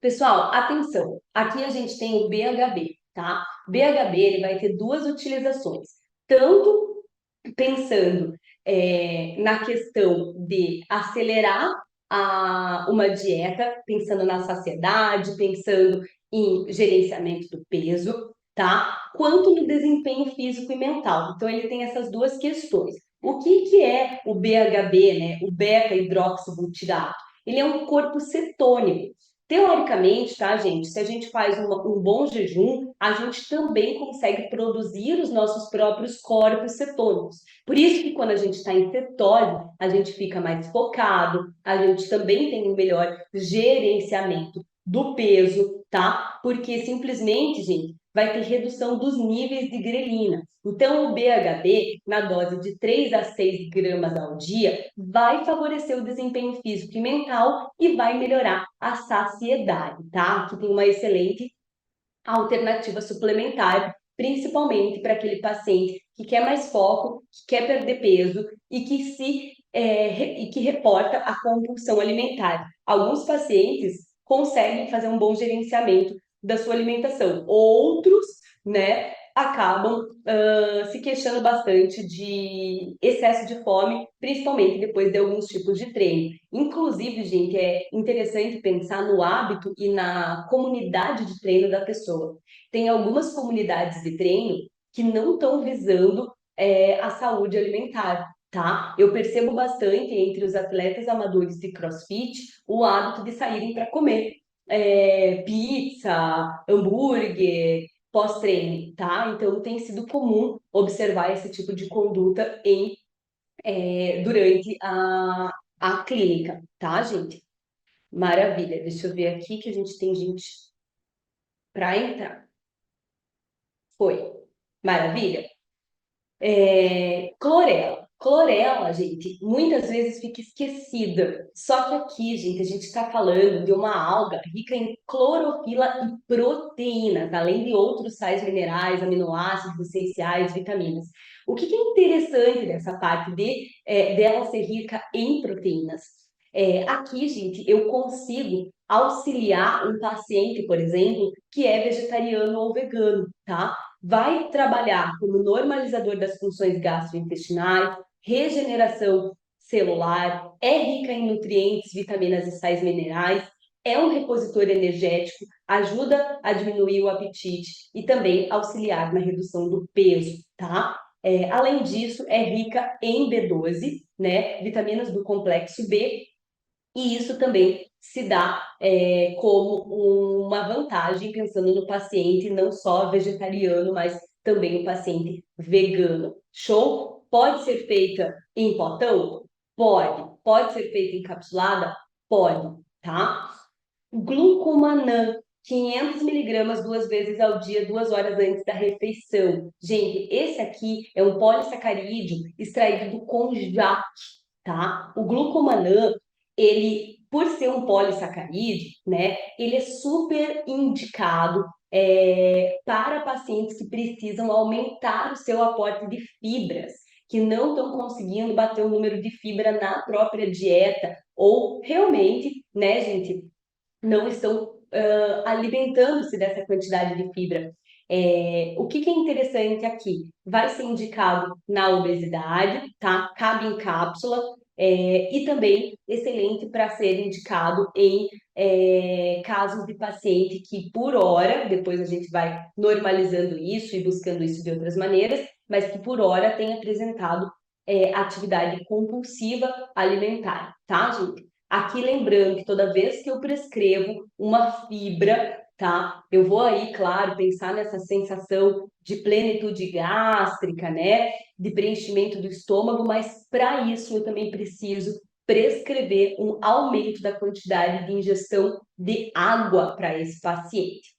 Pessoal, atenção! Aqui a gente tem o BHB, tá? BHB ele vai ter duas utilizações, tanto pensando na questão de acelerar uma dieta, pensando na saciedade, pensando em gerenciamento do peso, tá? Quanto no desempenho físico e mental. Então, ele tem essas duas questões. O que é o BHB, né? O beta-hidroxibutirato? Ele é um corpo cetônico. Teoricamente, tá, gente? Se a gente faz um bom jejum, a gente também consegue produzir os nossos próprios corpos cetônicos. Por isso que quando a gente está em cetose, a gente fica mais focado, a gente também tem um melhor gerenciamento do peso, tá? Porque simplesmente, gente, vai ter redução dos níveis de grelina. Então, o BHB, na dose de 3 a 6 gramas ao dia, vai favorecer o desempenho físico e mental e vai melhorar a saciedade, tá? Aqui tem uma excelente alternativa suplementar, principalmente para aquele paciente que quer mais foco, que quer perder peso e e que reporta a compulsão alimentar. Alguns pacientes conseguem fazer um bom gerenciamento da sua alimentação, outros, né, acabam se queixando bastante de excesso de fome, principalmente depois de alguns tipos de treino. Inclusive, gente, é interessante pensar no hábito e na comunidade de treino da pessoa. Tem algumas comunidades de treino que não estão visando a saúde alimentar, tá? Eu percebo bastante entre os atletas amadores de CrossFit o hábito de saírem para comer pizza, hambúrguer, pós-treino, tá? Então tem sido comum observar esse tipo de conduta durante a clínica, tá, gente? Maravilha. Deixa eu ver aqui que a gente tem gente para entrar. Foi. Maravilha. Clorela. Clorela, gente, muitas vezes fica esquecida. Só que aqui, gente, a gente está falando de uma alga rica em clorofila e proteínas, além de outros sais minerais, aminoácidos essenciais, vitaminas. O que é interessante dessa parte dela ser rica em proteínas? Aqui, gente, eu consigo auxiliar um paciente, por exemplo, que é vegetariano ou vegano, tá? Vai trabalhar como normalizador das funções gastrointestinais, regeneração celular, é rica em nutrientes, vitaminas e sais minerais, é um repositor energético, ajuda a diminuir o apetite e também auxiliar na redução do peso, tá? Além disso, é rica em B12, né? Vitaminas do complexo B, e isso também se dá como uma vantagem pensando no paciente não só vegetariano, mas também o paciente vegano. Show? Pode ser feita em potão? Pode. Pode ser feita encapsulada? Pode, tá? Glucomanã, 500 miligramas 2 vezes ao dia, 2 horas antes da refeição. Gente, esse aqui é um polissacarídeo extraído do conjac, tá? O glucomanã, ele, por ser um polissacarídeo, né, ele é super indicado para pacientes que precisam aumentar o seu aporte de fibras, que não estão conseguindo bater o número de fibra na própria dieta, ou realmente, né, gente, não estão alimentando-se dessa quantidade de fibra. O que é interessante aqui? Vai ser indicado na obesidade, tá? Cabe em cápsula, e também excelente para ser indicado em casos de paciente que, por hora, depois a gente vai normalizando isso e buscando isso de outras maneiras, mas que por hora tem apresentado atividade compulsiva alimentar, tá, gente? Aqui lembrando que toda vez que eu prescrevo uma fibra, tá? Eu vou aí, claro, pensar nessa sensação de plenitude gástrica, né? De preenchimento do estômago, mas para isso eu também preciso prescrever um aumento da quantidade de ingestão de água para esse paciente.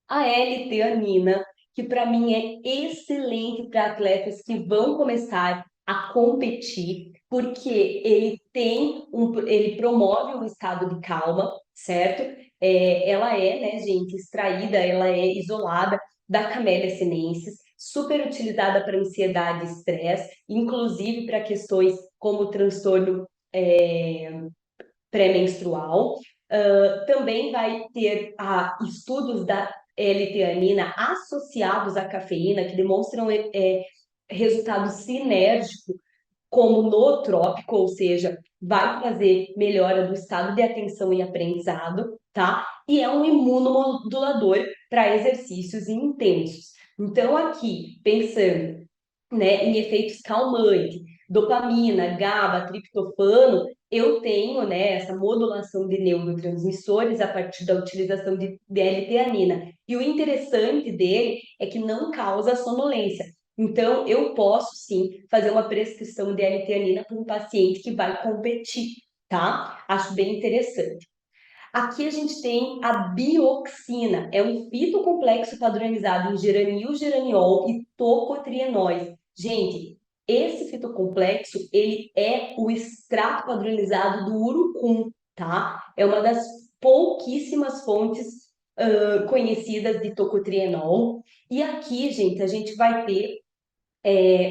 A L-teanina, que para mim é excelente para atletas que vão começar a competir, porque ele promove um estado de calma, certo? Ela é, né, gente, extraída, ela é isolada da Camellia sinensis, super utilizada para ansiedade e estresse, inclusive para questões como transtorno pré-menstrual. Também vai ter estudos da L-teanina associados à cafeína que demonstram resultado sinérgico como nootrópico, ou seja, vai trazer melhora do estado de atenção e aprendizado, tá? E é um imunomodulador para exercícios intensos. Então, aqui, pensando, né, em efeitos calmantes, dopamina, GABA, triptofano, eu tenho, né, essa modulação de neurotransmissores a partir da utilização de L-teanina. E o interessante dele é que não causa sonolência. Então, eu posso sim fazer uma prescrição de L-teanina para um paciente que vai competir, tá? Acho bem interessante. Aqui a gente tem a bioxina, é um fitocomplexo padronizado em geranil, geraniol e tocotrienóis. Gente, esse fitocomplexo, ele é o extrato padronizado do urucum, tá? É uma das pouquíssimas fontes conhecidas de tocotrienol. E aqui, gente, a gente vai ter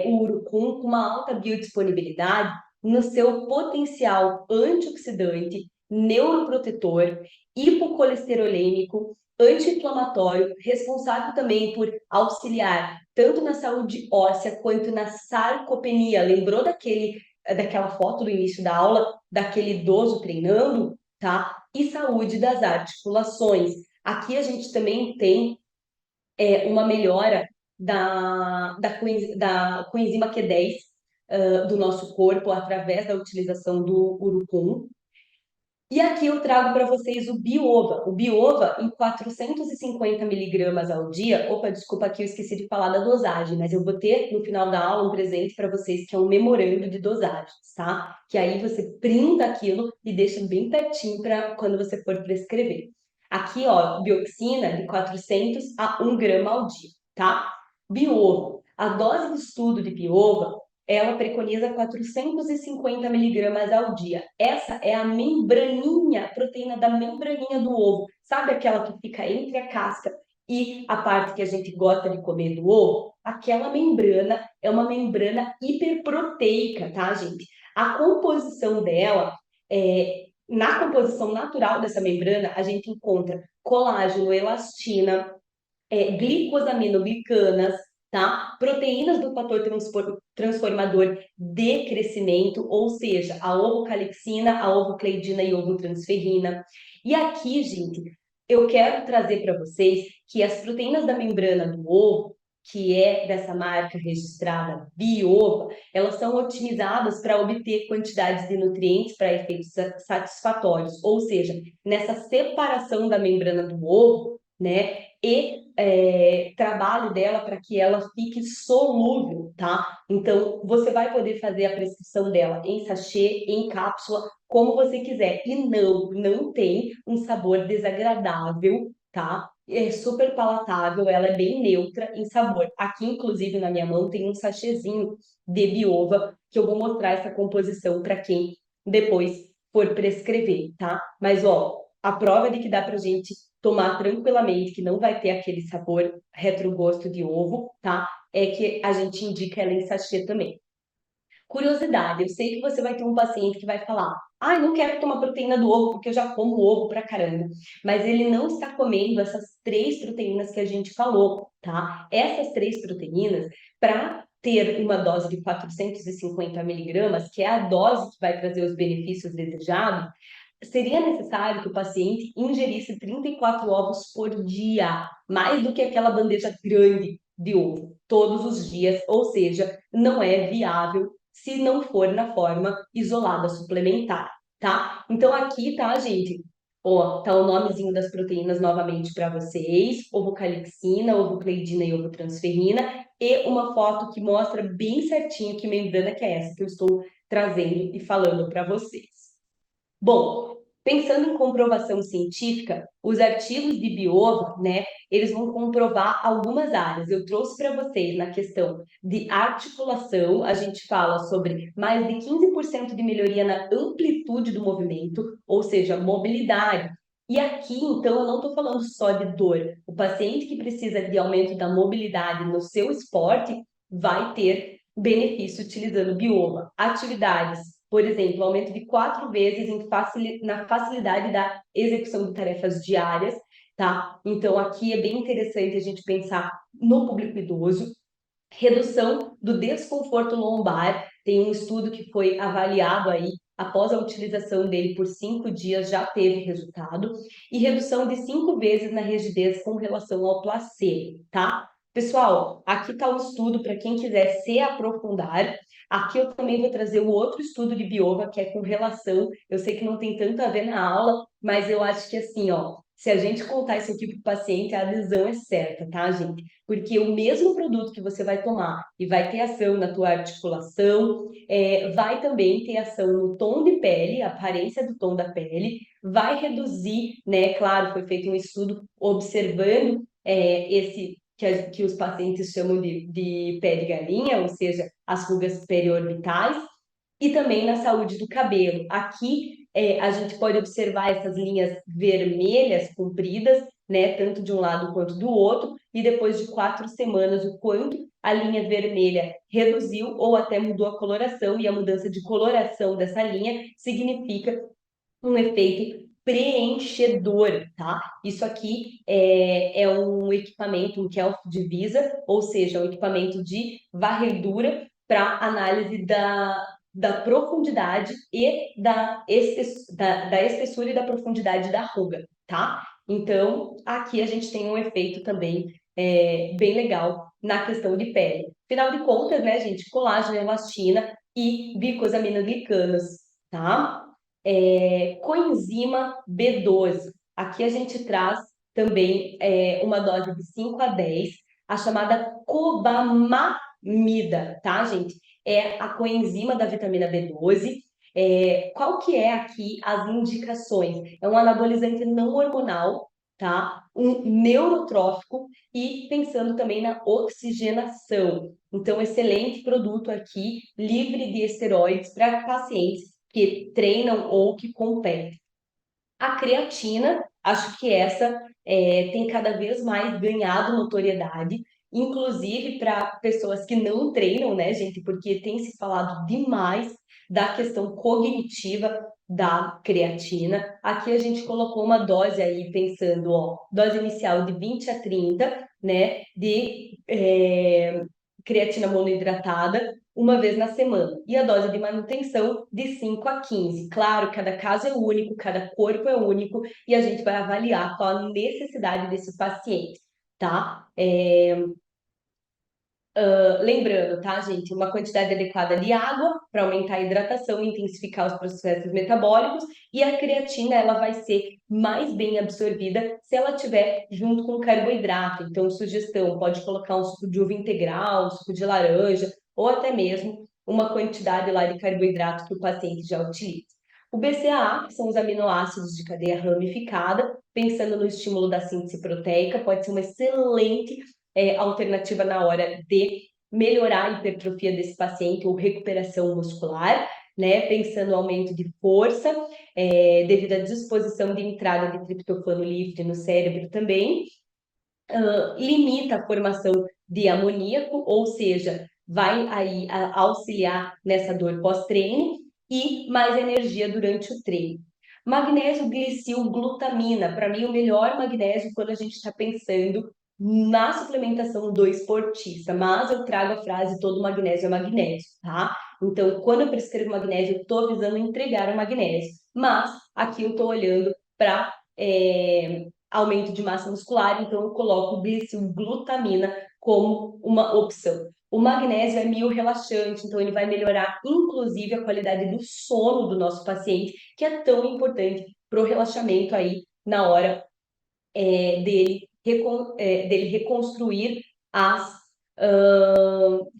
o urucum com uma alta biodisponibilidade no seu potencial antioxidante, neuroprotetor, hipocolesterolêmico, anti-inflamatório, responsável também por auxiliar tanto na saúde óssea quanto na sarcopenia. Lembrou daquela foto do início da aula, daquele idoso treinando, tá? E saúde das articulações. Aqui a gente também tem uma melhora da coenzima Q10 do nosso corpo através da utilização do urucum. E aqui eu trago para vocês o Biova. O Biova, em 450 miligramas ao dia. Opa, desculpa aqui, eu esqueci de falar da dosagem, mas eu vou ter no final da aula um presente para vocês que é um memorando de dosagens, tá? Que aí você printa aquilo e deixa bem pertinho para quando você for prescrever. Aqui, ó, bioxina de 400 a 1 grama ao dia, tá? Biova. A dose de estudo de Biova ela preconiza 450 miligramas ao dia. Essa é a membraninha, a proteína da membraninha do ovo. Sabe aquela que fica entre a casca e a parte que a gente gosta de comer do ovo? Aquela membrana é uma membrana hiperproteica, tá, gente? A composição dela, na composição natural dessa membrana, a gente encontra colágeno, elastina, glicosaminoglicanas, tá? Proteínas do fator transformador de crescimento, ou seja, a ovocalixina, a ovocleidina e ovotransferrina. E aqui, gente, eu quero trazer para vocês que as proteínas da membrana do ovo, que é dessa marca registrada Biova, elas são otimizadas para obter quantidades de nutrientes para efeitos satisfatórios, ou seja, nessa separação da membrana do ovo, né? E trabalho dela para que ela fique solúvel, tá? Então, você vai poder fazer a prescrição dela em sachê, em cápsula, como você quiser. E não tem um sabor desagradável, tá? É super palatável, ela é bem neutra em sabor. Aqui, inclusive, na minha mão tem um sachêzinho de Biova, que eu vou mostrar essa composição para quem depois for prescrever, tá? Mas, ó, a prova de que dá pra gente tomar tranquilamente, que não vai ter aquele sabor retrogosto de ovo, tá? É que a gente indica ela em sachê também. Curiosidade, eu sei que você vai ter um paciente que vai falar: ah, não quero tomar proteína do ovo porque eu já como ovo pra caramba. Mas ele não está comendo essas 3 proteínas que a gente falou, tá? Essas 3 proteínas, para ter uma dose de 450 miligramas, que é a dose que vai trazer os benefícios desejados, seria necessário que o paciente ingerisse 34 ovos por dia, mais do que aquela bandeja grande de ovo, todos os dias, ou seja, não é viável se não for na forma isolada suplementar, tá? Então aqui, tá, gente? Ó, tá o nomezinho das proteínas novamente para vocês: ovocalixina, ovocleidina e ovotransferrina, e uma foto que mostra bem certinho que membrana que é essa que eu estou trazendo e falando para vocês. Bom, pensando em comprovação científica, os artigos de Biova, né, eles vão comprovar algumas áreas. Eu trouxe para vocês na questão de articulação, a gente fala sobre mais de 15% de melhoria na amplitude do movimento, ou seja, mobilidade. E aqui, então, eu não estou falando só de dor. O paciente que precisa de aumento da mobilidade no seu esporte vai ter benefício utilizando Biova. Atividades, por exemplo, aumento de 4 vezes na facilidade da execução de tarefas diárias, tá? Então, aqui é bem interessante a gente pensar no público idoso. Redução do desconforto lombar, tem um estudo que foi avaliado aí, após a utilização dele por 5 dias, já teve resultado. E redução de 5 vezes na rigidez com relação ao placebo, tá? Pessoal, aqui está o estudo para quem quiser se aprofundar. Aqui eu também vou trazer o outro estudo de Biova, que é com relação, eu sei que não tem tanto a ver na aula, mas eu acho que assim, ó, se a gente contar isso aqui para o paciente, a adesão é certa, tá, gente? Porque o mesmo produto que você vai tomar e vai ter ação na tua articulação, vai também ter ação no tom de pele, a aparência do tom da pele, vai reduzir, né? Claro, foi feito um estudo observando esse que os pacientes chamam de pé de galinha, ou seja, as rugas periorbitais, e também na saúde do cabelo. Aqui a gente pode observar essas linhas vermelhas compridas, né, tanto de um lado quanto do outro, e depois de 4 semanas, o quanto a linha vermelha reduziu ou até mudou a coloração, e a mudança de coloração dessa linha significa um efeito preenchedor, tá? Isso aqui é um equipamento, um Kelp Divisa, ou seja, um equipamento de varredura para análise da profundidade e da espessura e da profundidade da ruga, tá? Então, aqui a gente tem um efeito também bem legal na questão de pele. Afinal de contas, né, gente, colágeno, elastina e glicosaminoglicanos, tá? Coenzima B12. Aqui a gente traz também uma dose de 5 a 10, a chamada cobamamida, tá, gente? É a coenzima da vitamina B12. Qual que é aqui as indicações? É um anabolizante não hormonal, tá? Um neurotrófico e pensando também na oxigenação. Então, excelente produto aqui, livre de esteroides para pacientes que treinam ou que competem. A creatina, acho que essa tem cada vez mais ganhado notoriedade, inclusive para pessoas que não treinam, né, gente? Porque tem se falado demais da questão cognitiva da creatina. Aqui a gente colocou uma dose aí, pensando, ó, dose inicial de 20 a 30, né, de creatina monoidratada uma vez na semana. E a dose de manutenção de 5 a 15. Claro, cada caso é único, cada corpo é único e a gente vai avaliar qual a necessidade desse paciente, tá? Lembrando, tá, gente, uma quantidade adequada de água para aumentar a hidratação e intensificar os processos metabólicos, e a creatina ela vai ser mais bem absorvida se ela tiver junto com o carboidrato. Então, sugestão, pode colocar um suco de uva integral, um suco de laranja, ou até mesmo uma quantidade lá de carboidrato que o paciente já utiliza. O BCAA, que são os aminoácidos de cadeia ramificada, pensando no estímulo da síntese proteica, pode ser uma excelente alternativa na hora de melhorar a hipertrofia desse paciente ou recuperação muscular, né? Pensando no aumento de força, devido à disposição de entrada de triptofano livre no cérebro também. Limita a formação de amoníaco, ou seja, vai aí auxiliar nessa dor pós-treino e mais energia durante o treino. Magnésio glicilglutamina, para mim o melhor magnésio quando a gente está pensando na suplementação do esportista, mas eu trago a frase todo magnésio é magnésio, tá? Então, quando eu prescrevo magnésio, eu estou visando entregar o magnésio, mas aqui eu estou olhando para aumento de massa muscular, então eu coloco glicilglutamina como uma opção. O magnésio é miorrelaxante, então ele vai melhorar inclusive a qualidade do sono do nosso paciente, que é tão importante para o relaxamento aí na hora dele reconstruir as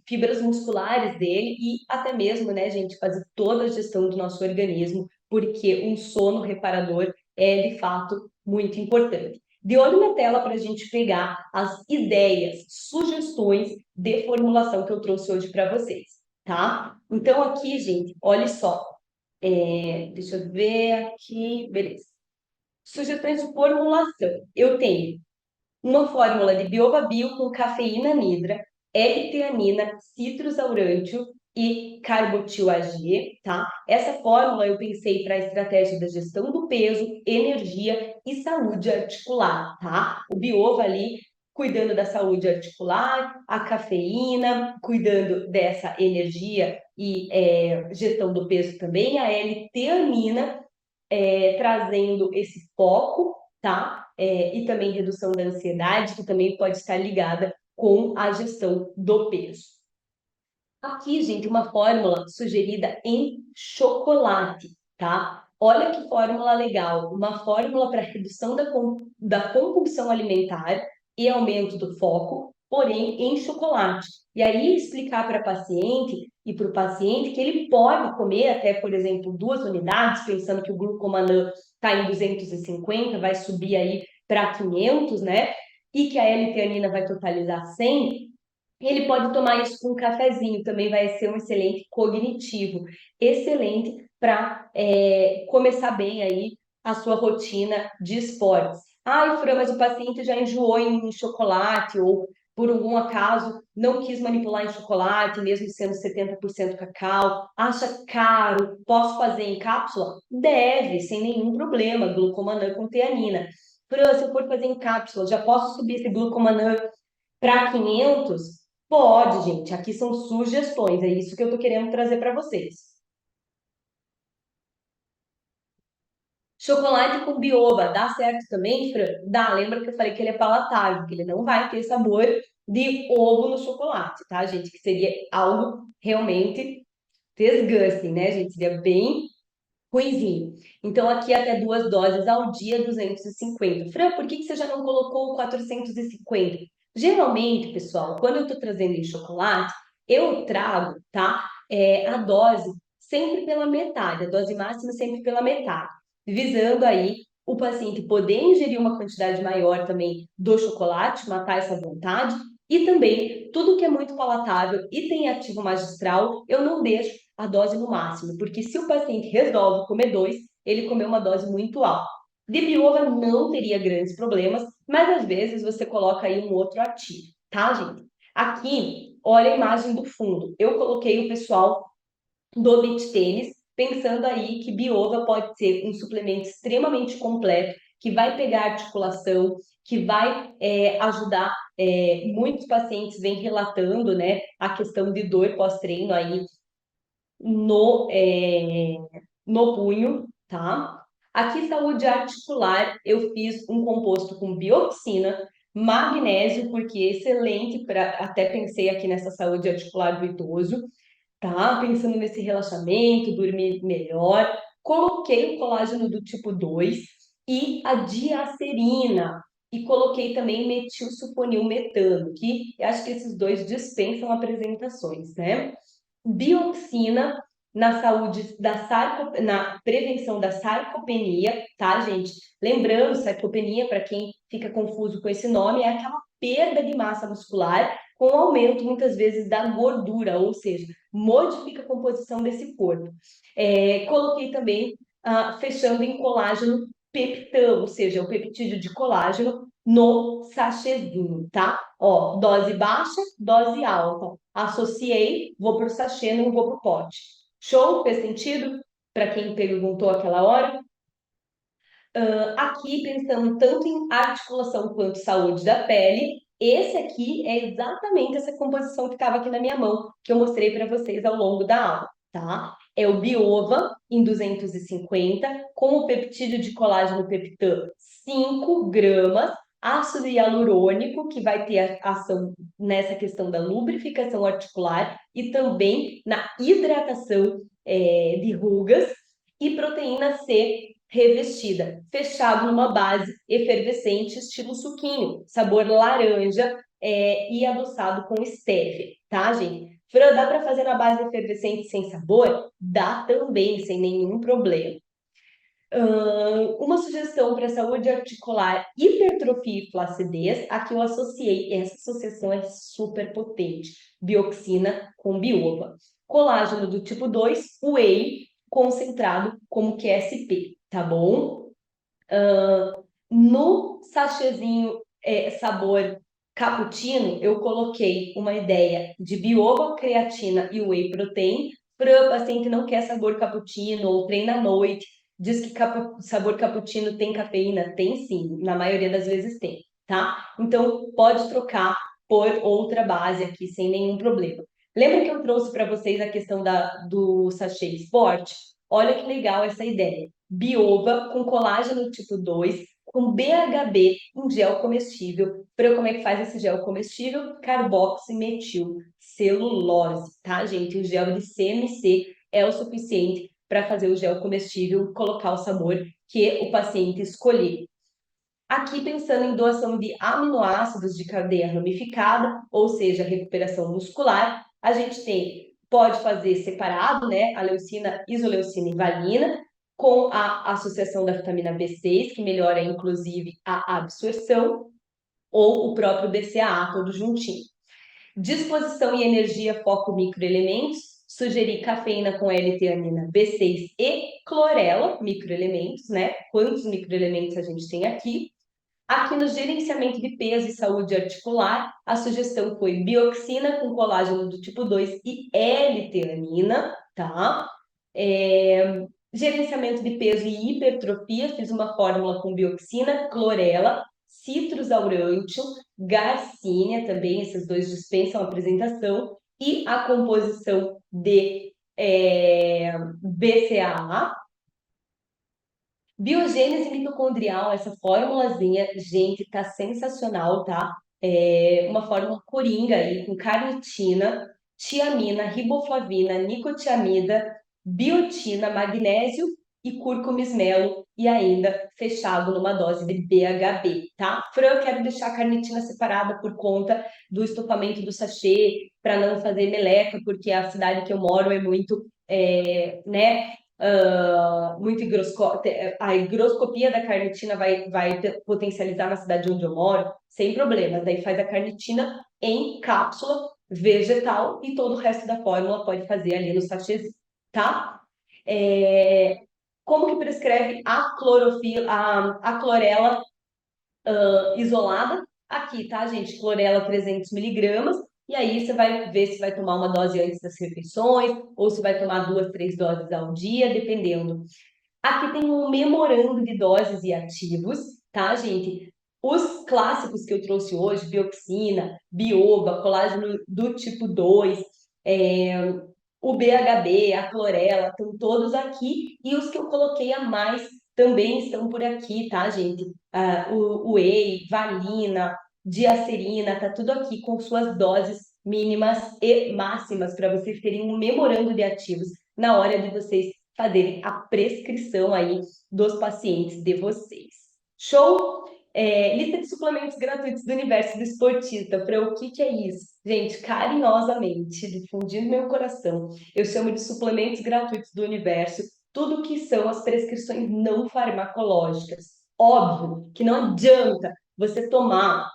fibras musculares dele e até mesmo, né, gente, fazer toda a gestão do nosso organismo, porque um sono reparador é de fato muito importante. De olho na tela para a gente pegar as ideias, sugestões de formulação que eu trouxe hoje para vocês, tá? Então aqui, gente, olha só, deixa eu ver aqui, beleza. Sugestões de formulação. Eu tenho uma fórmula de Biovabio com cafeína anidra, L-teanina, citrus aurântium e carbotil AG, tá? Essa fórmula eu pensei para a estratégia da gestão do peso, energia e saúde articular, tá? O Biova ali cuidando da saúde articular, a cafeína, cuidando dessa energia e gestão do peso também, a L-teanina trazendo esse foco, tá? E também redução da ansiedade, que também pode estar ligada com a gestão do peso. Aqui, gente, uma fórmula sugerida em chocolate, tá? Olha que fórmula legal, uma fórmula para redução da compulsão alimentar e aumento do foco, porém em chocolate. E aí explicar para a paciente e para o paciente que ele pode comer até, por exemplo, 2 unidades, pensando que o glucomanã está em 250, vai subir aí para 500, né? E que a L-teanina vai totalizar 100, ele pode tomar isso com um cafezinho, também vai ser um excelente cognitivo, excelente para começar bem aí a sua rotina de esportes. Ai, Fran, mas o paciente já enjoou em chocolate ou por algum acaso não quis manipular em chocolate, mesmo sendo 70% cacau, acha caro, posso fazer em cápsula? Deve, sem nenhum problema, glucomanã com teanina. Fran, se eu for fazer em cápsula, já posso subir esse glucomanã para 500? Pode, gente. Aqui são sugestões. É isso que eu tô querendo trazer para vocês. Chocolate com bioba, dá certo também, Fran? Dá. Lembra que eu falei que ele é palatável, que ele não vai ter sabor de ovo no chocolate, tá, gente? Que seria algo realmente desgusting, né, gente? Seria bem ruinzinho. Então, aqui até 2 doses ao dia, 250. Fran, por que que você já não colocou o 450? Geralmente, pessoal, quando eu estou trazendo em chocolate, eu trago, tá? A dose sempre pela metade, a dose máxima sempre pela metade, visando aí o paciente poder ingerir uma quantidade maior também do chocolate, matar essa vontade, e também tudo que é muito palatável e tem ativo magistral, eu não deixo a dose no máximo, porque se o paciente resolve comer dois, ele comeu uma dose muito alta. De biova não teria grandes problemas, mas às vezes você coloca aí um outro ativo, tá, gente? Aqui, olha a imagem do fundo. Eu coloquei o pessoal do beach tênis, pensando aí que biova pode ser um suplemento extremamente completo, que vai pegar a articulação, que vai ajudar. Muitos pacientes vêm relatando, né, a questão de dor pós-treino aí no punho, tá? Aqui, saúde articular, eu fiz um composto com bioxina, magnésio, porque é excelente para, até pensei aqui nessa saúde articular do idoso, tá? Pensando nesse relaxamento, dormir melhor. Coloquei o colágeno do tipo 2 e a diacerina. E coloquei também metilsulfonilmetano, que eu acho que esses dois dispensam apresentações, né? Bioxina na saúde na prevenção da sarcopenia, tá, gente? Lembrando, sarcopenia, para quem fica confuso com esse nome, é aquela perda de massa muscular com aumento, muitas vezes, da gordura, ou seja, modifica a composição desse corpo. Coloquei também, fechando em colágeno peptão, ou seja, o peptídeo de colágeno no sachêzinho, tá? Ó, dose baixa, dose alta. Associei, vou para o sachê, não vou para o pote. Show? Fez sentido? Para quem perguntou aquela hora? Aqui, pensando tanto em articulação quanto saúde da pele, esse aqui é exatamente essa composição que estava aqui na minha mão, que eu mostrei para vocês ao longo da aula, tá? É o Biova em 250, com o peptídeo de colágeno peptã 5 gramas, ácido hialurônico, que vai ter ação nessa questão da lubrificação articular e também na hidratação de rugas, e proteína C revestida, fechado numa base efervescente, estilo suquinho, sabor laranja e adoçado com stevia, tá, gente? Fran, dá para fazer na base efervescente sem sabor? Dá também, sem nenhum problema. Uma sugestão para saúde articular, hipertrofia e flacidez, aqui eu associei, essa associação é super potente, bioxina com biova. Colágeno do tipo 2, whey concentrado como QSP, tá bom? No sachêzinho sabor cappuccino, eu coloquei uma ideia de biova, creatina e whey protein para o paciente que não quer sabor cappuccino ou treina à noite. Diz que sabor cappuccino tem cafeína? Tem sim, na maioria das vezes tem, tá? Então pode trocar por outra base aqui sem nenhum problema. Lembra que eu trouxe para vocês a questão do sachê esporte? Olha que legal essa ideia. Biova com colágeno tipo 2, com BHB em gel comestível. Para como é que faz esse gel comestível? Carboximetil celulose, tá, gente? O gel de CMC é o suficiente para fazer o gel comestível, colocar o sabor que o paciente escolher. Aqui pensando em doação de aminoácidos de cadeia ramificada, ou seja, recuperação muscular, a gente pode fazer separado, né, a leucina, isoleucina e valina, com a associação da vitamina B6, que melhora inclusive a absorção, ou o próprio BCAA, todo juntinho. Disposição e energia, foco microelementos, sugerir cafeína com L-teanina, B6 e clorela, microelementos, né? Quantos microelementos a gente tem aqui? Aqui no gerenciamento de peso e saúde articular, a sugestão foi bioxina com colágeno do tipo 2 e L-teanina, tá? Gerenciamento de peso e hipertrofia, fiz uma fórmula com bioxina, clorela, citrus aurantium, garcinia também, esses dois dispensam a apresentação, e a composição de BCAA. Biogênese mitocondrial, essa formulazinha, gente, tá sensacional, tá? Uma fórmula coringa aí, com carnitina, tiamina, riboflavina, nicotiamida, biotina, magnésio e curcumismelo, e ainda fechado numa dose de BHB, tá? Fran, eu quero deixar a carnitina separada por conta do estofamento do sachê, para não fazer meleca, porque a cidade que eu moro é muito, né, muito a higroscopia da carnitina vai potencializar na cidade onde eu moro, sem problemas. Daí faz a carnitina em cápsula vegetal e todo o resto da fórmula pode fazer ali no sachê, tá? É, como que prescreve a clorofila, a clorela isolada? Aqui, tá, gente? Clorela 300 miligramas. E aí você vai ver se vai tomar uma dose antes das refeições ou se vai tomar duas, três doses ao dia, dependendo. Aqui tem um memorando de doses e ativos, tá, gente? Os clássicos que eu trouxe hoje, bioxina, bioba, colágeno do tipo 2, é, o BHB, a clorela, estão todos aqui. E os que eu coloquei a mais também estão por aqui, tá, gente? O whey, valina, diacerina, tá tudo aqui com suas doses mínimas e máximas para vocês terem um memorando de ativos na hora de vocês fazerem a prescrição aí dos pacientes de vocês. Show? Lista de suplementos gratuitos do universo do esportista. Para o que é isso? Gente, carinhosamente, do fundinho do meu coração, eu chamo de suplementos gratuitos do universo tudo que são as prescrições não farmacológicas. Óbvio que não adianta você tomar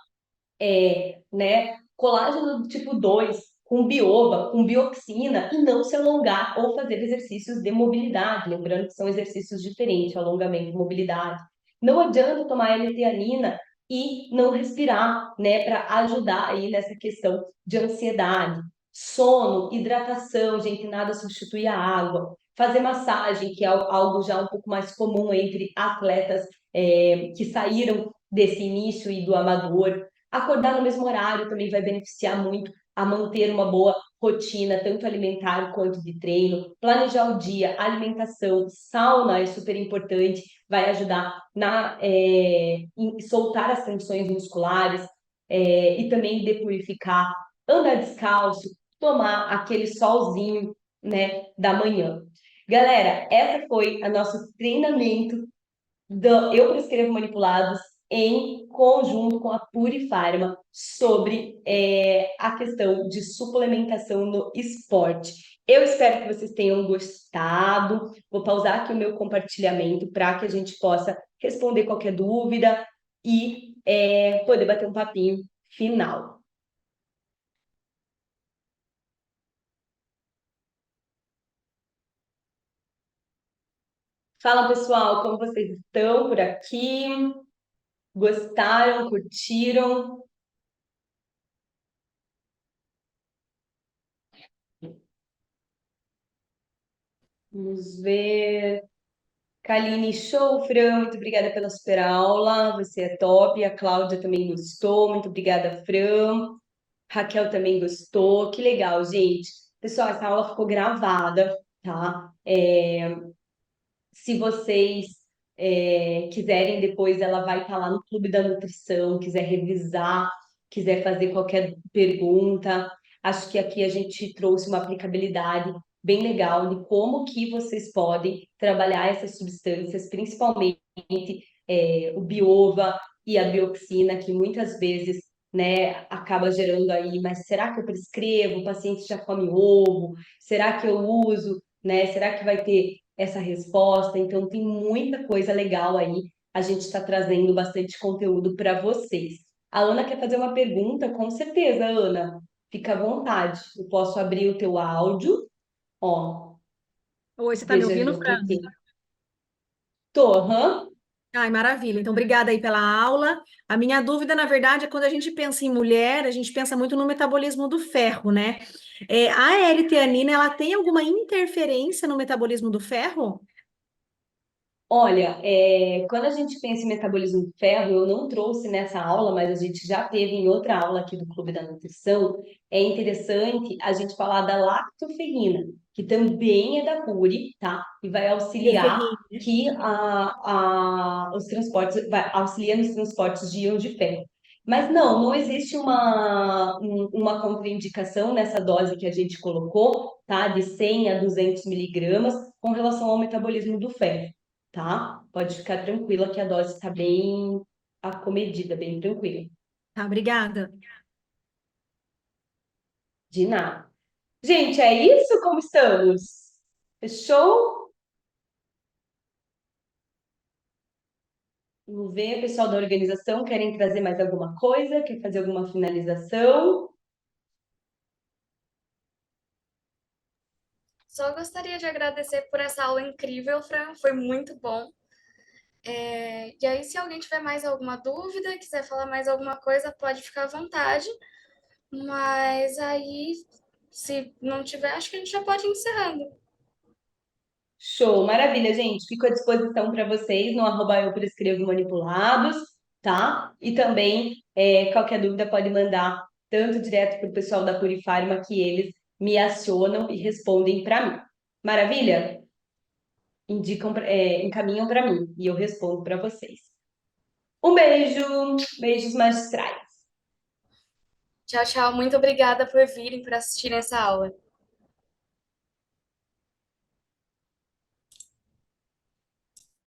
colágeno do tipo 2 com bioba, com bioxina, e não se alongar ou fazer exercícios de mobilidade, lembrando que são exercícios diferentes, alongamento e mobilidade. Não adianta tomar L-teanina e não respirar, né, para ajudar aí nessa questão de ansiedade. Sono, hidratação, gente, nada substitui a água. Fazer massagem, que é algo já um pouco mais comum entre atletas que saíram desse início e do amador. Acordar no mesmo horário também vai beneficiar muito a manter uma boa rotina, tanto alimentar quanto de treino. Planejar o dia, alimentação, sauna é super importante, vai ajudar em soltar as tensões musculares e também depurificar, andar descalço, tomar aquele solzinho, né, da manhã. Galera, essa foi a nosso treinamento Eu Prescrevo Manipulados em conjunto com a Purifarma sobre a questão de suplementação no esporte. Eu espero que vocês tenham gostado. Vou pausar aqui o meu compartilhamento para que a gente possa responder qualquer dúvida e poder bater um papinho final. Fala, pessoal, como vocês estão por aqui? Gostaram? Curtiram? Vamos ver. Kaline, show, Fran, muito obrigada pela super aula, você é top. A Cláudia também gostou, muito obrigada, Fran. Raquel também gostou, que legal, gente. Pessoal, essa aula ficou gravada, tá? Se vocês quiserem depois, ela vai estar lá no Clube da Nutrição, quiser revisar, quiser fazer qualquer pergunta. Acho que aqui a gente trouxe uma aplicabilidade bem legal de como que vocês podem trabalhar essas substâncias, principalmente o biova e a bioxina, que muitas vezes, né, acaba gerando aí, mas será que eu prescrevo? O paciente já come ovo? Será que eu uso? Né? Será que vai ter essa resposta? Então, tem muita coisa legal aí. A gente está trazendo bastante conteúdo para vocês. A Ana quer fazer uma pergunta? Com certeza, Ana. Fica à vontade. Eu posso abrir o teu áudio. Ó, Oi, você está me veja ouvindo, junto Fran? aqui. Tô, aham. Ai, maravilha. Então, obrigada aí pela aula. A minha dúvida, na verdade, é quando a gente pensa em mulher, a gente pensa muito no metabolismo do ferro, né? A L-teanina, ela tem alguma interferência no metabolismo do ferro? Olha, quando a gente pensa em metabolismo do ferro, eu não trouxe nessa aula, mas a gente já teve em outra aula aqui do Clube da Nutrição. É interessante a gente falar da lactoferrina, que também é da Puri, tá? E vai auxiliar Interferir. que os transportes, vai auxiliar nos transportes de íons de ferro. Mas não existe uma contraindicação nessa dose que a gente colocou, tá? De 100 a 200 miligramas com relação ao metabolismo do ferro, tá? Pode ficar tranquila que a dose está bem acomedida, bem tranquila. Tá, obrigada. De nada. Gente, é isso? Como estamos? Fechou? Vamos ver, pessoal da organização, querem trazer mais alguma coisa? Quer fazer alguma finalização? Só gostaria de agradecer por essa aula incrível, Fran, foi muito bom. E aí, se alguém tiver mais alguma dúvida, quiser falar mais alguma coisa, pode ficar à vontade. Mas aí, se não tiver, acho que a gente já pode ir encerrando. Show, maravilha, gente. Fico à disposição para vocês no arroba eu prescrevo manipulados, tá? E também, qualquer dúvida pode mandar tanto direto para o pessoal da Purifarma que eles me acionam e respondem para mim. Maravilha? Encaminham para mim e eu respondo para vocês. Um beijo, beijos magistrais. Tchau, tchau. Muito obrigada por virem, por assistirem essa aula.